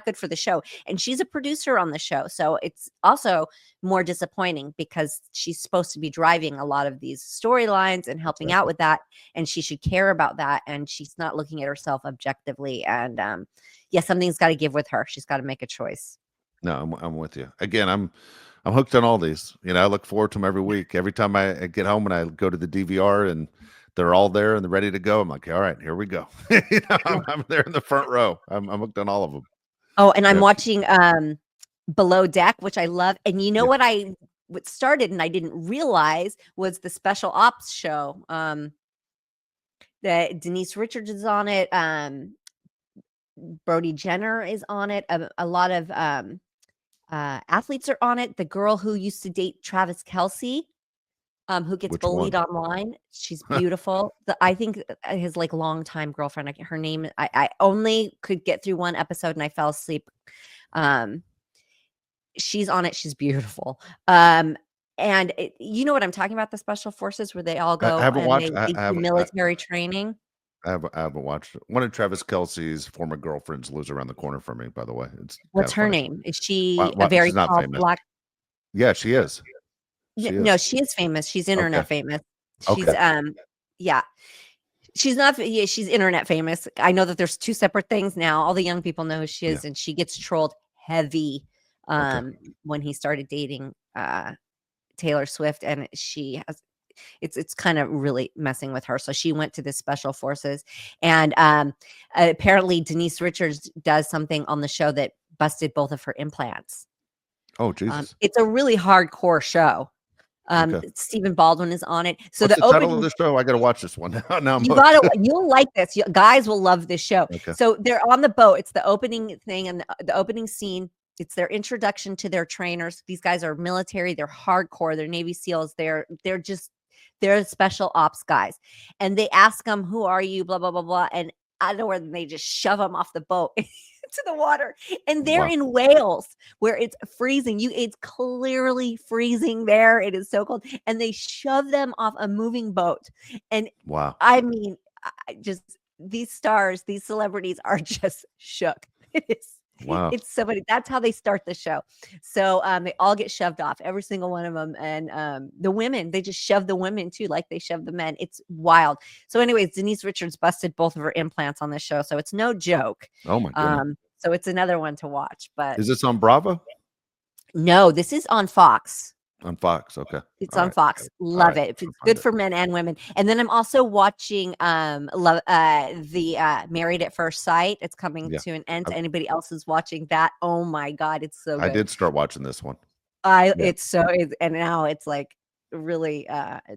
good for the show. And she's a producer on the show, so it's also more disappointing because she's supposed to be driving a lot of these storylines and helping out Exactly. with that, and she should care about that, and she's not looking at herself objectively. And yeah, something's got to give with her. She's got to make a choice. No, I'm with you. Again, I'm hooked on all these. I look forward to them every week. Every time I get home and I go to the DVR and they're all there and they're ready to go, I'm like, all right, here we go. Yeah. I'm there in the front row. I'm hooked on all of them. Oh, and I'm Yeah, watching Below Deck, which I love. And you know yeah. what started and I didn't realize was the special ops show. That Denise Richards is on it. Brody Jenner is on it. A lot of athletes are on it. The girl who used to date Travis Kelce, who gets Which bullied one? online, she's beautiful. I think his like longtime girlfriend, her name, I only could get through one episode and I fell asleep. Um, she's on it. She's beautiful. And you know what I'm talking about? The special forces where they all I go haven't and watched. they do military training. I haven't watched it. One of Travis Kelsey's former girlfriends lives around the corner from me. By the way, it's kind What's of her funny. name? Is she a Why, very she's not tall famous. black? Yeah, she is. She No, is. she is famous. She's internet Okay. famous. She's Okay. yeah. She's not yeah, she's internet famous. I know that there's two separate things now. All the young people know who she Yeah. is, and she gets trolled heavy Okay. when he started dating Taylor Swift, and she has it's kind of really messing with her. So she went to the special forces, and apparently Denise Richards does something on the show that busted both of her implants. Oh, Jesus. It's a really hardcore show. Okay. Stephen Baldwin is on it. So What's the the title of opening the show? I got to watch this one now. Now I'm you hooked. gotta you'll like this. Guys will love this show. Okay. So they're on the boat. It's the opening thing and the opening scene. It's their introduction to their trainers. These guys are military. They're hardcore. They're Navy SEALs. They're special ops guys. And they ask them, "Who are you?" Blah blah blah blah. And I don't know where they just shove them off the boat into the water. And they're Wow. in Wales where it's freezing. It's clearly freezing there. It is so cold. And they shove them off a moving boat. And Wow. I mean, I just these stars, these celebrities are just shook. Wow. It's somebody. That's how they start the show. So they all get shoved off, every single one of them, and the women they just shove the women too, like they shove the men. It's wild. So, anyways, Denise Richards busted both of her implants on this show, so it's no joke. Oh my goodness. So it's another one to watch. But Is this on Bravo? no, this is on Fox. On Fox. Okay. It's All on right. Fox. All Love right. it. I'll It's find good it. for men and women. And then I'm also watching the Married at First Sight. It's coming Yeah. to an end. I, Anybody else is watching that? Oh my God, it's so I good. did start watching this one. Yeah. And now it's like really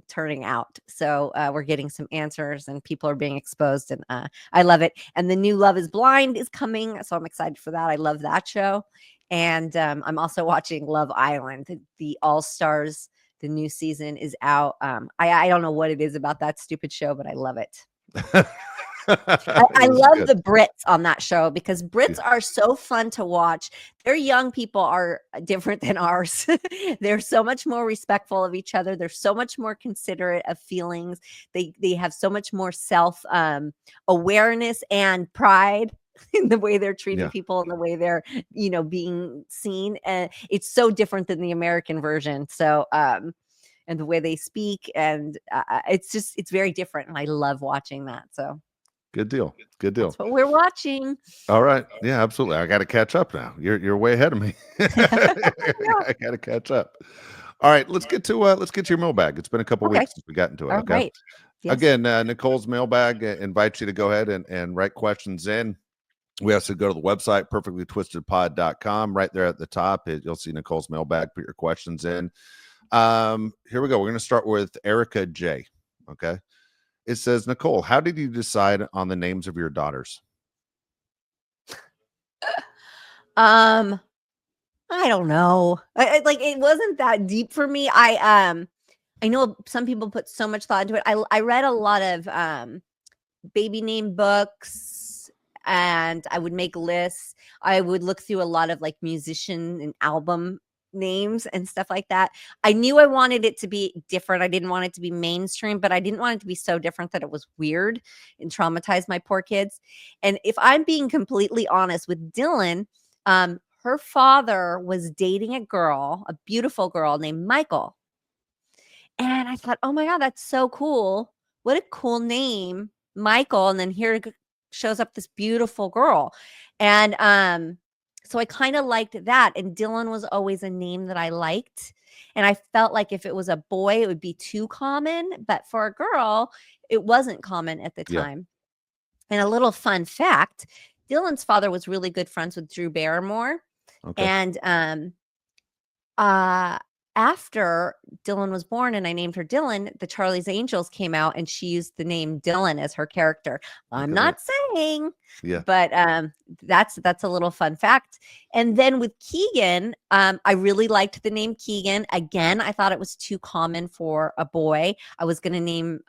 turning out. So we're getting some answers and people are being exposed, and I love it. And the new Love is Blind is coming, so I'm excited for that. I love that show. And I'm also watching Love Island, the All Stars. The new season is out. I don't know what it is about that stupid show, but I love it. I It is love good. the Brits on that show because Brits Yeah. are so fun to watch. Their young people are different than ours. They're so much more respectful of each other. They're so much more considerate of feelings. They have so much more self awareness and pride in the way they're treating Yeah. people and the way they're being seen. And it's so different than the American version. So and the way they speak, and it's very different, and I love watching that. So Good deal. Good deal. that's what we're watching. All right. Yeah, absolutely. I got to catch up now. You're way ahead of me. Yeah. I got to catch up. All right, let's get to your mailbag. It's been a couple Okay. weeks since we got into it. All Okay. right. Yes. Again, Nicole's mailbag invites you to go ahead and write questions in. We also go to the website, perfectlytwistedpod.com. Right there at the top, you'll see Nicole's mailbag. Put your questions in. Here we go. We're going to start with Erica J. Okay. It says, Nicole, how did you decide on the names of your daughters? I don't know. Like it wasn't that deep for me. I know some people put so much thought into it. I read a lot of baby name books, and I would make lists. I would look through a lot of like musician and album names and stuff like that. I knew I wanted it to be different. I didn't want it to be mainstream, but I didn't want it to be so different that it was weird and traumatize my poor kids. And if I'm being completely honest with Dylan, her father was dating a girl, a beautiful girl named Michael. And I thought, oh my God, that's so cool. What a cool name, Michael. And then here shows up this beautiful girl. And so I kind of liked that. And Dylan was always a name that I liked. And I felt like if it was a boy, it would be too common. But for a girl, it wasn't common at the Yeah. time. And a little fun fact, Dylan's father was really good friends with Drew Barrymore. Okay. And after Dylan was born and I named her Dylan, the Charlie's Angels came out and she used the name Dylan as her character. I'm Okay. not saying, Yeah. but that's a little fun fact. And then with Keegan, I really liked the name Keegan. Again, I thought it was too common for a boy. I was going to name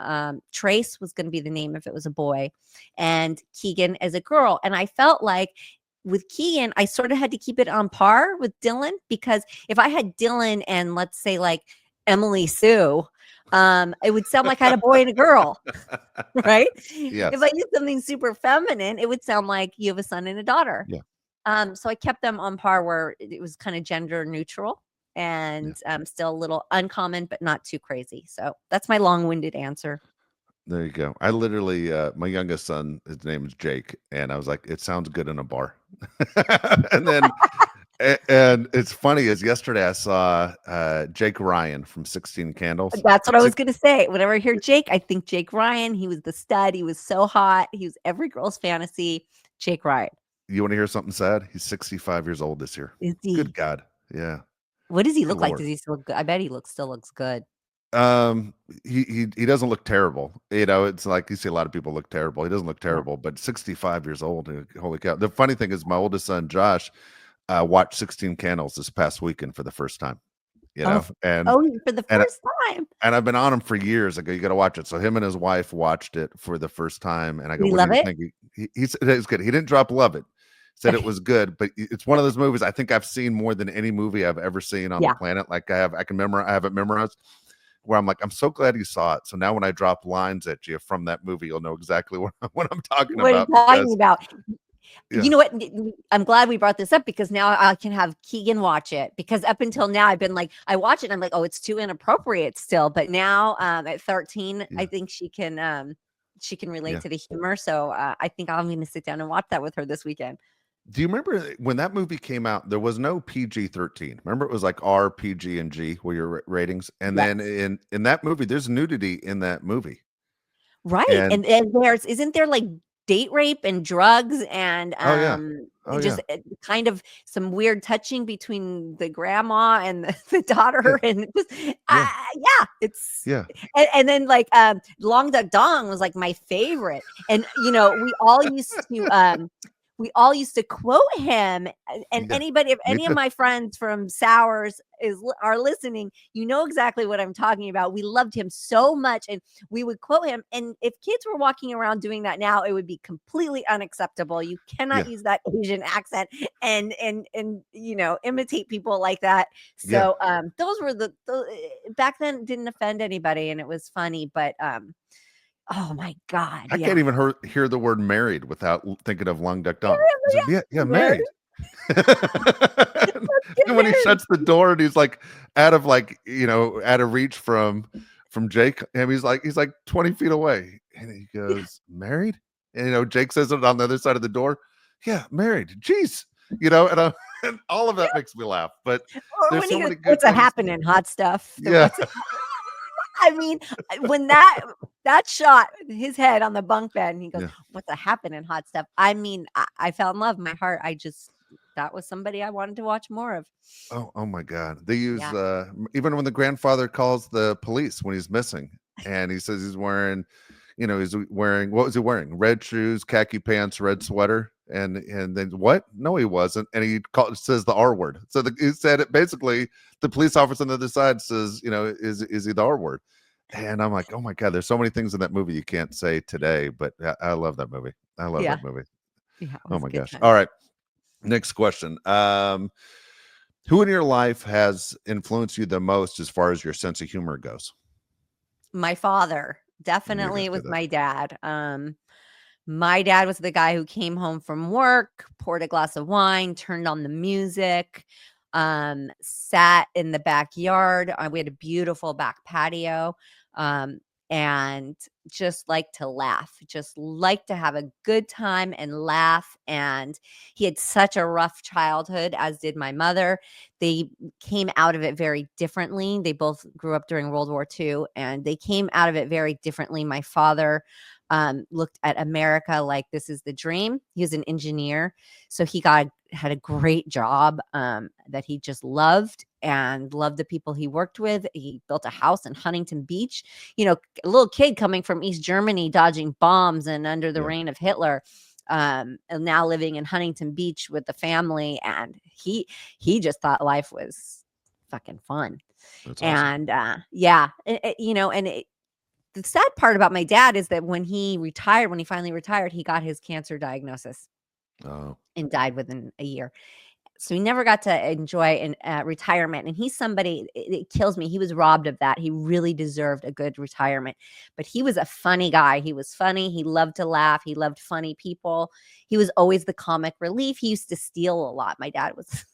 Trace was going to be the name if it was a boy, and Keegan as a girl. And I felt like with Keegan, I sort of had to keep it on par with Dylan, because if I had Dylan and let's say like Emily Sue, it would sound like I had a boy and a girl, right? Yes. If I used something super feminine, it would sound like you have a son and a daughter. Yeah. So I kept them on par where it was kind of gender neutral. and still a little uncommon, but not too crazy. So that's my long-winded answer. There you go. I literally, my youngest son, his name is Jake, and I was like, it sounds good in a bar. And then, and it's funny is yesterday I saw Jake Ryan from 16 Candles. That's what I was gonna say. Whenever I hear Jake, I think Jake Ryan. He was the stud. He was so hot. He was every girl's fantasy. Jake Ryan. You want to hear something sad? He's 65 years old this year. Is Good he? God. Yeah. What does he Good look like? Lord. Does he still look good? I bet he still looks good. He doesn't look terrible. You know, it's like you see a lot of people look terrible. He doesn't look Yeah. terrible, but 65 years old. Holy cow. The funny thing is my oldest son, Josh, watched 16 Candles this past weekend for the first time, you Oh, know, for the and first time. and I've been on him for years. I go, you got to watch it. So him and his wife watched it for the first time, and I go, We what do love you it. think? He said it was good. He didn't drop love it. Said it Okay. was good, but it's one of those movies I think I've seen more than any movie I've ever seen on the Yeah. planet. Like I have it memorized. Where I'm like, I'm so glad you saw it. So now when I drop lines at you from that movie, you'll know exactly what I'm talking What are you about talking because about? yeah, You know what? I'm glad we brought this up because now I can have Keegan watch it. Because up until now, I've been like, I watch it, and I'm like, oh, it's too inappropriate still. But now, at 13, I yeah, think she can relate yeah. to the humor. So I think I'm going to sit down and watch that with her this weekend. Do you remember when that movie came out? There was no PG-13. Remember, it was like R, PG, and G were your ratings. And then Yes. in that movie, there's nudity in that movie. Right, And and there's isn't there, like, date rape and drugs and, oh yeah, oh yeah, just, kind of some weird touching between the grandma and the yeah, daughter and just yeah, yeah, it's yeah, and then, like, Long Duck Dong was, like, my favorite, and, we all used to quote him, and yeah. anybody if Me any of too. my friends from Sours are listening, you know exactly what I'm talking about. We loved him so much, and we would quote him. And if kids were walking around doing that now, it would be completely unacceptable. You cannot Yeah, use that Asian accent and imitate people like that. yeah. So those were back then it didn't offend anybody and it was funny, but oh my God, I can't yeah. even hear the word married without thinking of Lung Duck Dong. He's like, Yeah, yeah, yeah, married. married. Get And when he married. shuts the door and he's like out of out of reach from Jake, and he's like 20 feet away, and he Yeah, goes, married? And Jake says it on the other side of the door. Yeah, married. Jeez. And all of that makes me laugh. But or there's when he so goes, many good "What's a ones. happening, hot stuff?" The Yeah. what's I mean, when that shot his head on the bunk bed and he goes, Yeah. "What's a happening, hot stuff?" I mean, I fell in love. My heart, I just that was somebody I wanted to watch more of. Oh my God. They use Yeah. even when the grandfather calls the police when he's missing, and he says he's wearing, he's wearing, what was he wearing? Red shoes, khaki pants, red sweater. And then what? No, he wasn't. And says the R word. So he said it basically. The police officer on the other side says, is he the R word? And I'm like, oh my God, there's so many things in that movie you can't say today, but I love that movie. I love Yeah. that movie. Yeah, it Oh was a my good gosh. time. All right. Next question. Who in your life has influenced you the most as far as your sense of humor goes? My father, I knew you were definitely going it to say was that. my dad. My dad was the guy who came home from work, poured a glass of wine, turned on the music, sat in the backyard. We had a beautiful back patio, um, and just like to laugh, just like to have a good time and laugh. And he had such a rough childhood, as did my mother. They came out of it very differently. They both grew up during World War II, and they came out of it very differently. My father looked at America like this is the dream. He was an engineer, so had a great job that he just loved and loved the people he worked with. He built a house in Huntington Beach. A little kid coming from East Germany, dodging bombs and under the Yeah. reign of Hitler. And now living in Huntington Beach with the family, and he just thought life was fucking fun. That's awesome. And yeah, and the sad part about my dad is that when he finally retired, he got his cancer diagnosis Oh, and died within a year. So he never got to enjoy retirement. And he's somebody, it kills me. He was robbed of that. He really deserved a good retirement. But he was a funny guy. He was funny. He loved to laugh. He loved funny people. He was always the comic relief. He used to steal a lot. My dad was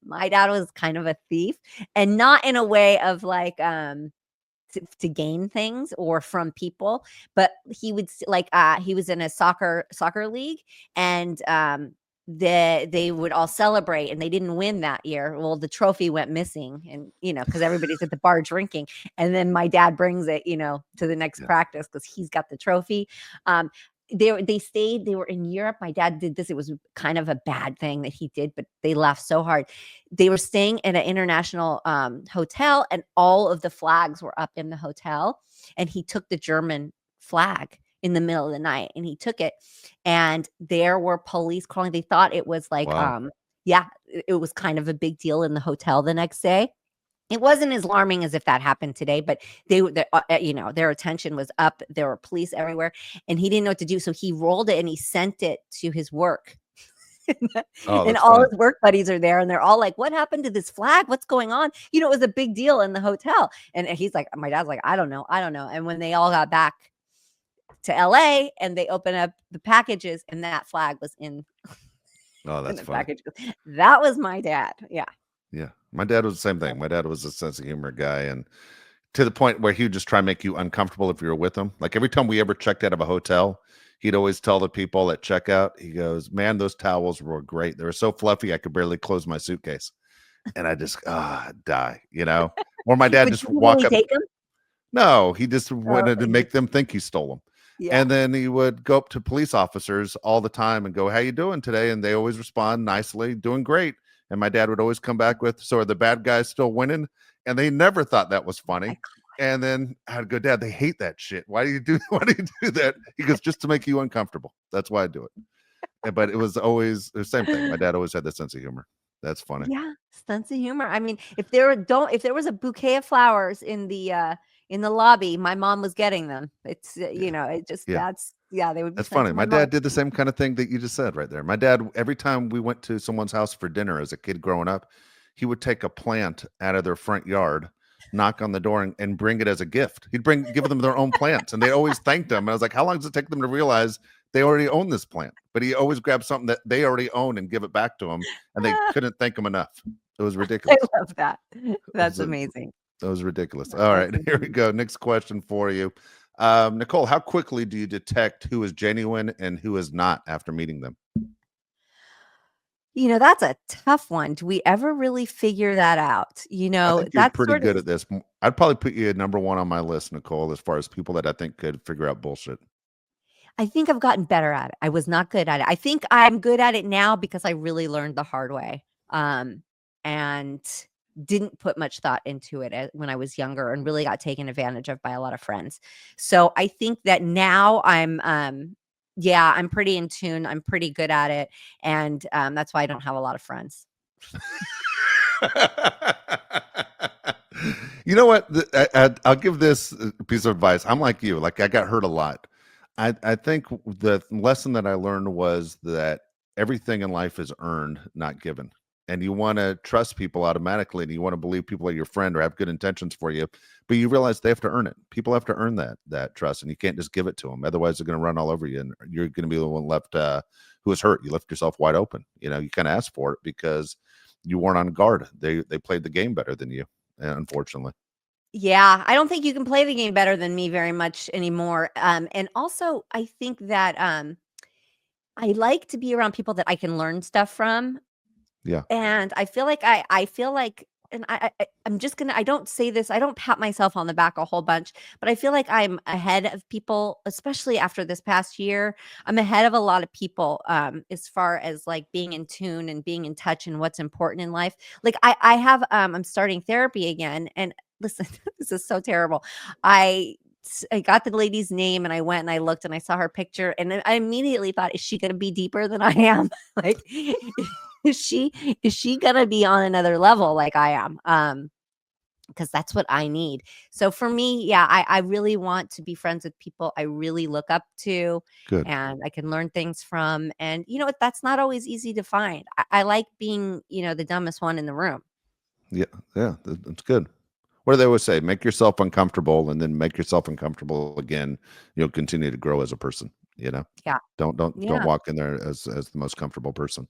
My dad was kind of a thief, and not in a way of like to gain things or from people, but he would like he was in a soccer league, and they would all celebrate, and they didn't win that year. Well, the trophy went missing, and because everybody's at the bar drinking, and then my dad brings it to the next Yeah. practice because he's got the trophy. um they were in Europe. My dad did this. It was kind of a bad thing that he did, but they laughed so hard. They were staying at an international hotel, and all of the flags were up in the hotel, and he took the German flag in the middle of the night, and he took it, and there were police calling. They thought it was like Wow. yeah, it was kind of a big deal in the hotel the next day. It wasn't as alarming as if that happened today, but their attention was up. There were police everywhere, and he didn't know what to do. So he rolled it and he sent it to his work. Oh, And that's all funny. his work buddies are there, and they're all like, "What happened to this flag? What's going on?" It was a big deal in the hotel. And he's like, my dad's like, "I don't know. I don't know." And when they all got back to LA and they opened up the packages, and that flag was in Oh, in that's the funny. package. That was my dad. Yeah. Yeah. My dad was the same thing. My dad was a sense of humor guy, and to the point where he would just try and make you uncomfortable if you were with him. Like every time we ever checked out of a hotel, he'd always tell the people at checkout, he goes, "Man, those towels were great. They were so fluffy I could barely close my suitcase." And I just die. Or my dad But just did you walk really up. take them? No, he just Oh, wanted to make them think he stole them. yeah. And then he would go up to police officers all the time and go, "How you doing today?" And they always respond nicely, "Doing great." And my dad would always come back with, "So are the bad guys still winning?" And they never thought that was My funny. And then I'd go, "Dad, they hate that shit. Why do you do why do you do that?" He goes, "Just to make you uncomfortable. That's why I do it." But it was always the same thing. My dad always had that sense of humor. That's funny. Yeah, sense of humor. I mean, if there was a bouquet of flowers in the lobby, my mom was getting them. It's Yeah. it just Yeah. they would be That's sent funny. to my My mom. dad did the same kind of thing that you just said right there. My dad, every time we went to someone's house for dinner as a kid growing up, he would take a plant out of their front yard, knock on the door, and bring it as a gift. Give them their own plants, and they always thanked him. And I was like, "How long does it take them to realize they already own this plant?" But he always grabbed something that they already own and give it back to him, and they couldn't thank him enough. It was I ridiculous. love that. It was, That's amazing. it was ridiculous. All right, That's here we amazing. go. Next question for you. Nicole, how quickly do you detect who is genuine and who is not after meeting them? That's a tough one. Do we ever really figure that out? I think you're That's pretty sort of good at this. I'd probably put you at number one on my list, Nicole, as far as people that I think could figure out bullshit. I think I've gotten better at it. I was not good at it. I think I'm good at it now because I really learned the hard way, and didn't put much thought into it when I was younger, and really got taken advantage of by a lot of friends. So I think that now yeah, I'm pretty in tune. I'm pretty good at it, and that's why I don't have a lot of friends. You know what? I'll give this piece of advice. I'm like you. Like I got hurt a lot. I think the lesson that I learned was that everything in life is earned, not given. And you want to trust people automatically, and you want to believe people are your friend or have good intentions for you, but you realize they have to earn it. People have to earn that trust, and you can't just give it to them. Otherwise, they're going to run all over you, and you're going to be the one left who is hurt. You left yourself wide open. You kind of asked for it because you weren't on guard. They played the game better than you, unfortunately. Yeah, I don't think you can play the game better than me very much anymore. And also, I think that I like to be around people that I can learn stuff from. Yeah. And I feel like, and I'm just gonna, I don't say this, I don't pat myself on the back a whole bunch, but I feel like I'm ahead of people, especially after this past year. I'm ahead of a lot of people, as far as like being in tune and being in touch and what's important in life. Like I have, I'm starting therapy again, and listen, this is so terrible. I I got the lady's name, and I went and I looked and I saw her picture, and then I immediately thought, is she going to be deeper than I am? Like, is she is she going to be on another level like I am? Because that's what I need. So for me, yeah, I really want to be friends with people I really look up to Good. and I can learn things from. And that's not always easy to find. I like being, the dumbest one in the room. Yeah. Yeah. That's good. What do they always say? Make yourself uncomfortable, and then make yourself uncomfortable again. You'll continue to grow as a person. Yeah. Don't Yeah. walk in there as the most comfortable person.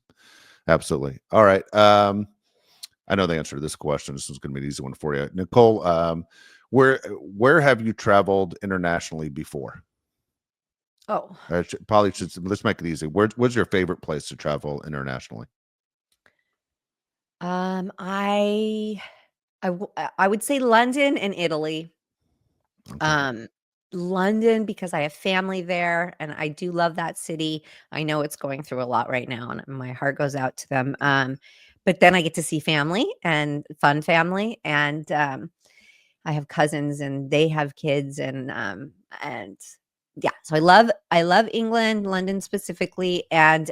Absolutely. All right. I know the answer to this question. This is going to be an easy one for you, Nicole. Where have you traveled internationally before? Oh, Probably should. Let's make it easy. What's your favorite place to travel internationally? I I would say London and Italy. Okay. Um, London because I have family there and I do love that city. I know it's going through a lot right now and my heart goes out to them. But then I get to see family and fun family and I have cousins and they have kids and yeah, so I love England, London specifically and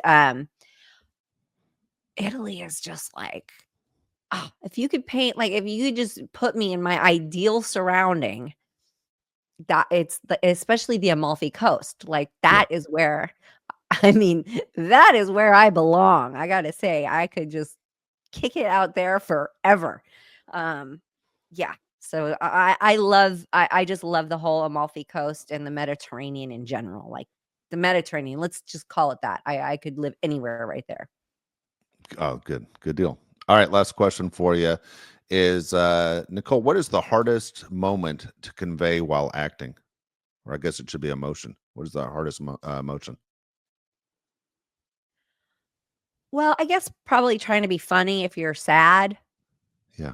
Italy is just like if you could paint like if you could just put me in my ideal surrounding that it's the especially the Amalfi Coast, like, Yeah. that is where I mean, that is where I belong, I gotta say, I could just kick it out there forever. Um, yeah, so I just love the whole Amalfi Coast and the Mediterranean in general, like, the Mediterranean, let's just call it that. I could live anywhere right there. Oh, good. Good deal. All right. Last question for you is Nicole, what is the hardest moment to convey while acting? Or I guess it should be emotion. What is the hardest emotion? Well, I guess probably trying to be funny if you're sad. Yeah.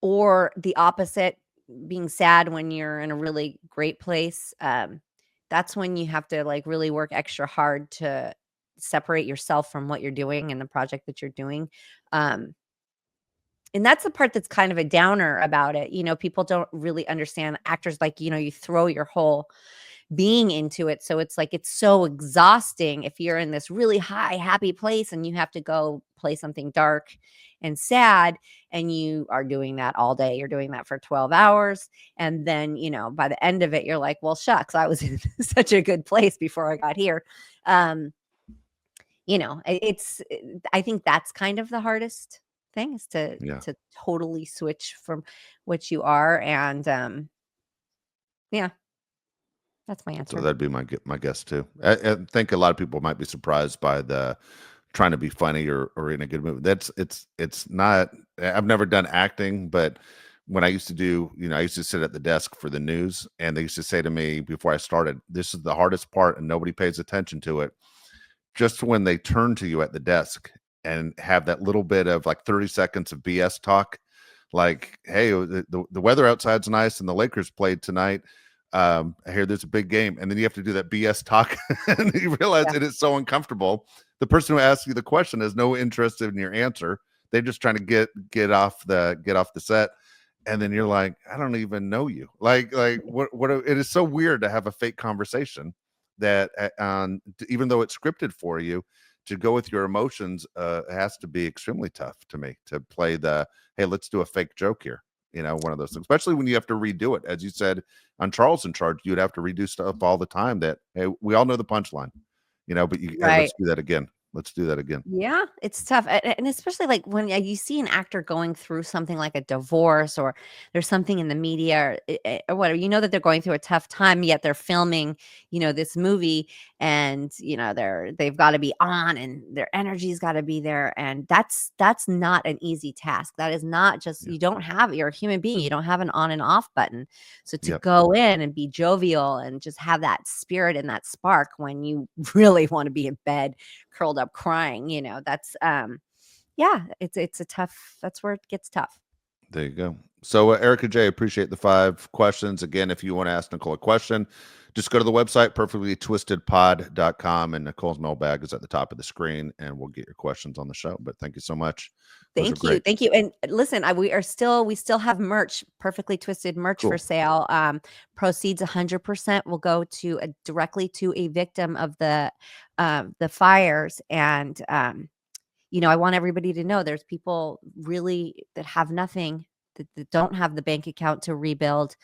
Or the opposite, being sad when you're in a really great place, that's when you have to, like, really work extra hard to separate yourself from what you're doing and the project that you're doing, um, and that's the part that's kind of a downer about it, people don't really understand actors, like, you throw your whole being into it. So it's like it's so exhausting if you're in this really high, happy place and you have to go play something dark and sad and you are doing that all day. You're doing that for 12 hours. And then, by the end of it, you're like, well, shucks, I was in such a good place before I got here. Um, I think that's kind of the hardest thing is to Yeah. to totally switch from what you are. And yeah, that's my So answer. that'd be my guess too. I think a lot of people might be surprised by the trying to be funny or in a good mood. It's not. I've never done acting, but when I used to do, I used to sit at the desk for the news, and they used to say to me before I started, "This is the hardest part, and nobody pays attention to it." Just when they turn to you at the desk and have that little bit of like 30 seconds of BS talk, like, hey, the weather outside's nice and the Lakers played tonight. I hear there's a big game. And then you have to do that BS talk and you realize Yeah. it is so uncomfortable. The person who asks you the question has no interest in your answer. They're just trying to get off the set. And then you're like, I don't even know you. Like what it is so weird to have a fake conversation that even though it's scripted for you, to go with your emotions has to be extremely tough to me to play the hey, let's do a fake joke here. One of those things, especially when you have to redo it. As you said on Charles in Charge, you'd have to redo stuff all the time that, hey, we all know the punchline, but hey, Right. let's do that again. Let's do that again. Yeah, it's tough, and especially, like, when, you see an actor going through something like a divorce or there's something in the media or whatever, that they're going through a tough time, yet they're filming, this movie and, they've gotta be on and their energy's gotta be there, and that's not an easy task. That is not just Yeah. you don't have you're a human being, you don't have an on and off button. So to Yep. go in and be jovial and just have that spirit and that spark when you really wanna be in bed curled up crying, that's yeah, it's a tough that's where it gets tough. There you go. So, Erica J, appreciate the 5 questions. Again, if you want to ask Nicole a question, just go to the website, perfectlytwistedpod.com, and Nicole's mailbag is at the top of the screen, and we'll get your questions on the show. But thank you so much. Those are Thank you. great. Thank you. And listen, we still have merch, Perfectly Twisted merch for Cool. sale. Proceeds 100% will go to directly to a victim of the fires. And I want everybody to know there's people really that have nothing that don't have the bank account to rebuild,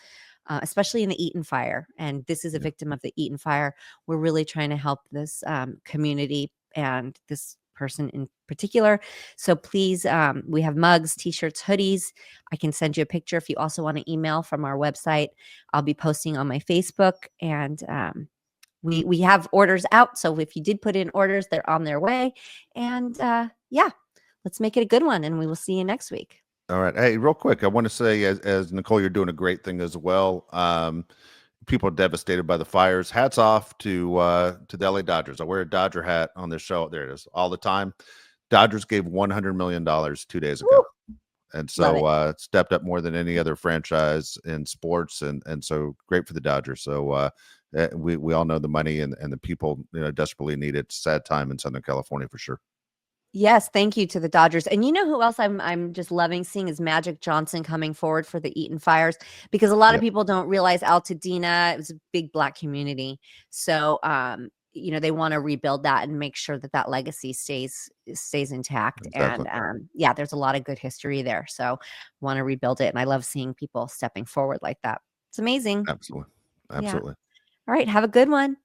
especially in the Eaton fire. And this is a Yeah. victim of the Eaton fire. We're really trying to help this community and this person in particular. So please, we have mugs, t-shirts, hoodies. I can send you a picture if you also want to email from our website. I'll be posting on my Facebook and we have orders out. So if you did put in orders, they're on their way. And Yeah, let's make it a good one, and we will see you next week. All right. Hey, real quick, I want to say, as Nicole, you're doing a great thing as well. People are devastated by the fires. Hats off to the LA Dodgers. I wear a Dodger hat on this show. There it is, all the time. Dodgers gave $100 million 2 days ago, Woo! and Love so it. stepped up more than any other franchise in sports, and so great for the Dodgers. So we all know the money and the people desperately need it. Sad time in Southern California for sure. Yes, thank you to the Dodgers. And you know who else I'm just loving seeing is Magic Johnson coming forward for the Eaton fires, because a lot of Yep, people don't realize Altadena, it was a big Black community. So they want to rebuild that and make sure that that legacy stays intact. exactly. And yeah, there's a lot of good history there. So want to rebuild it. And I love seeing people stepping forward like that. It's amazing. Absolutely, Yeah. absolutely. All right. Have a good one.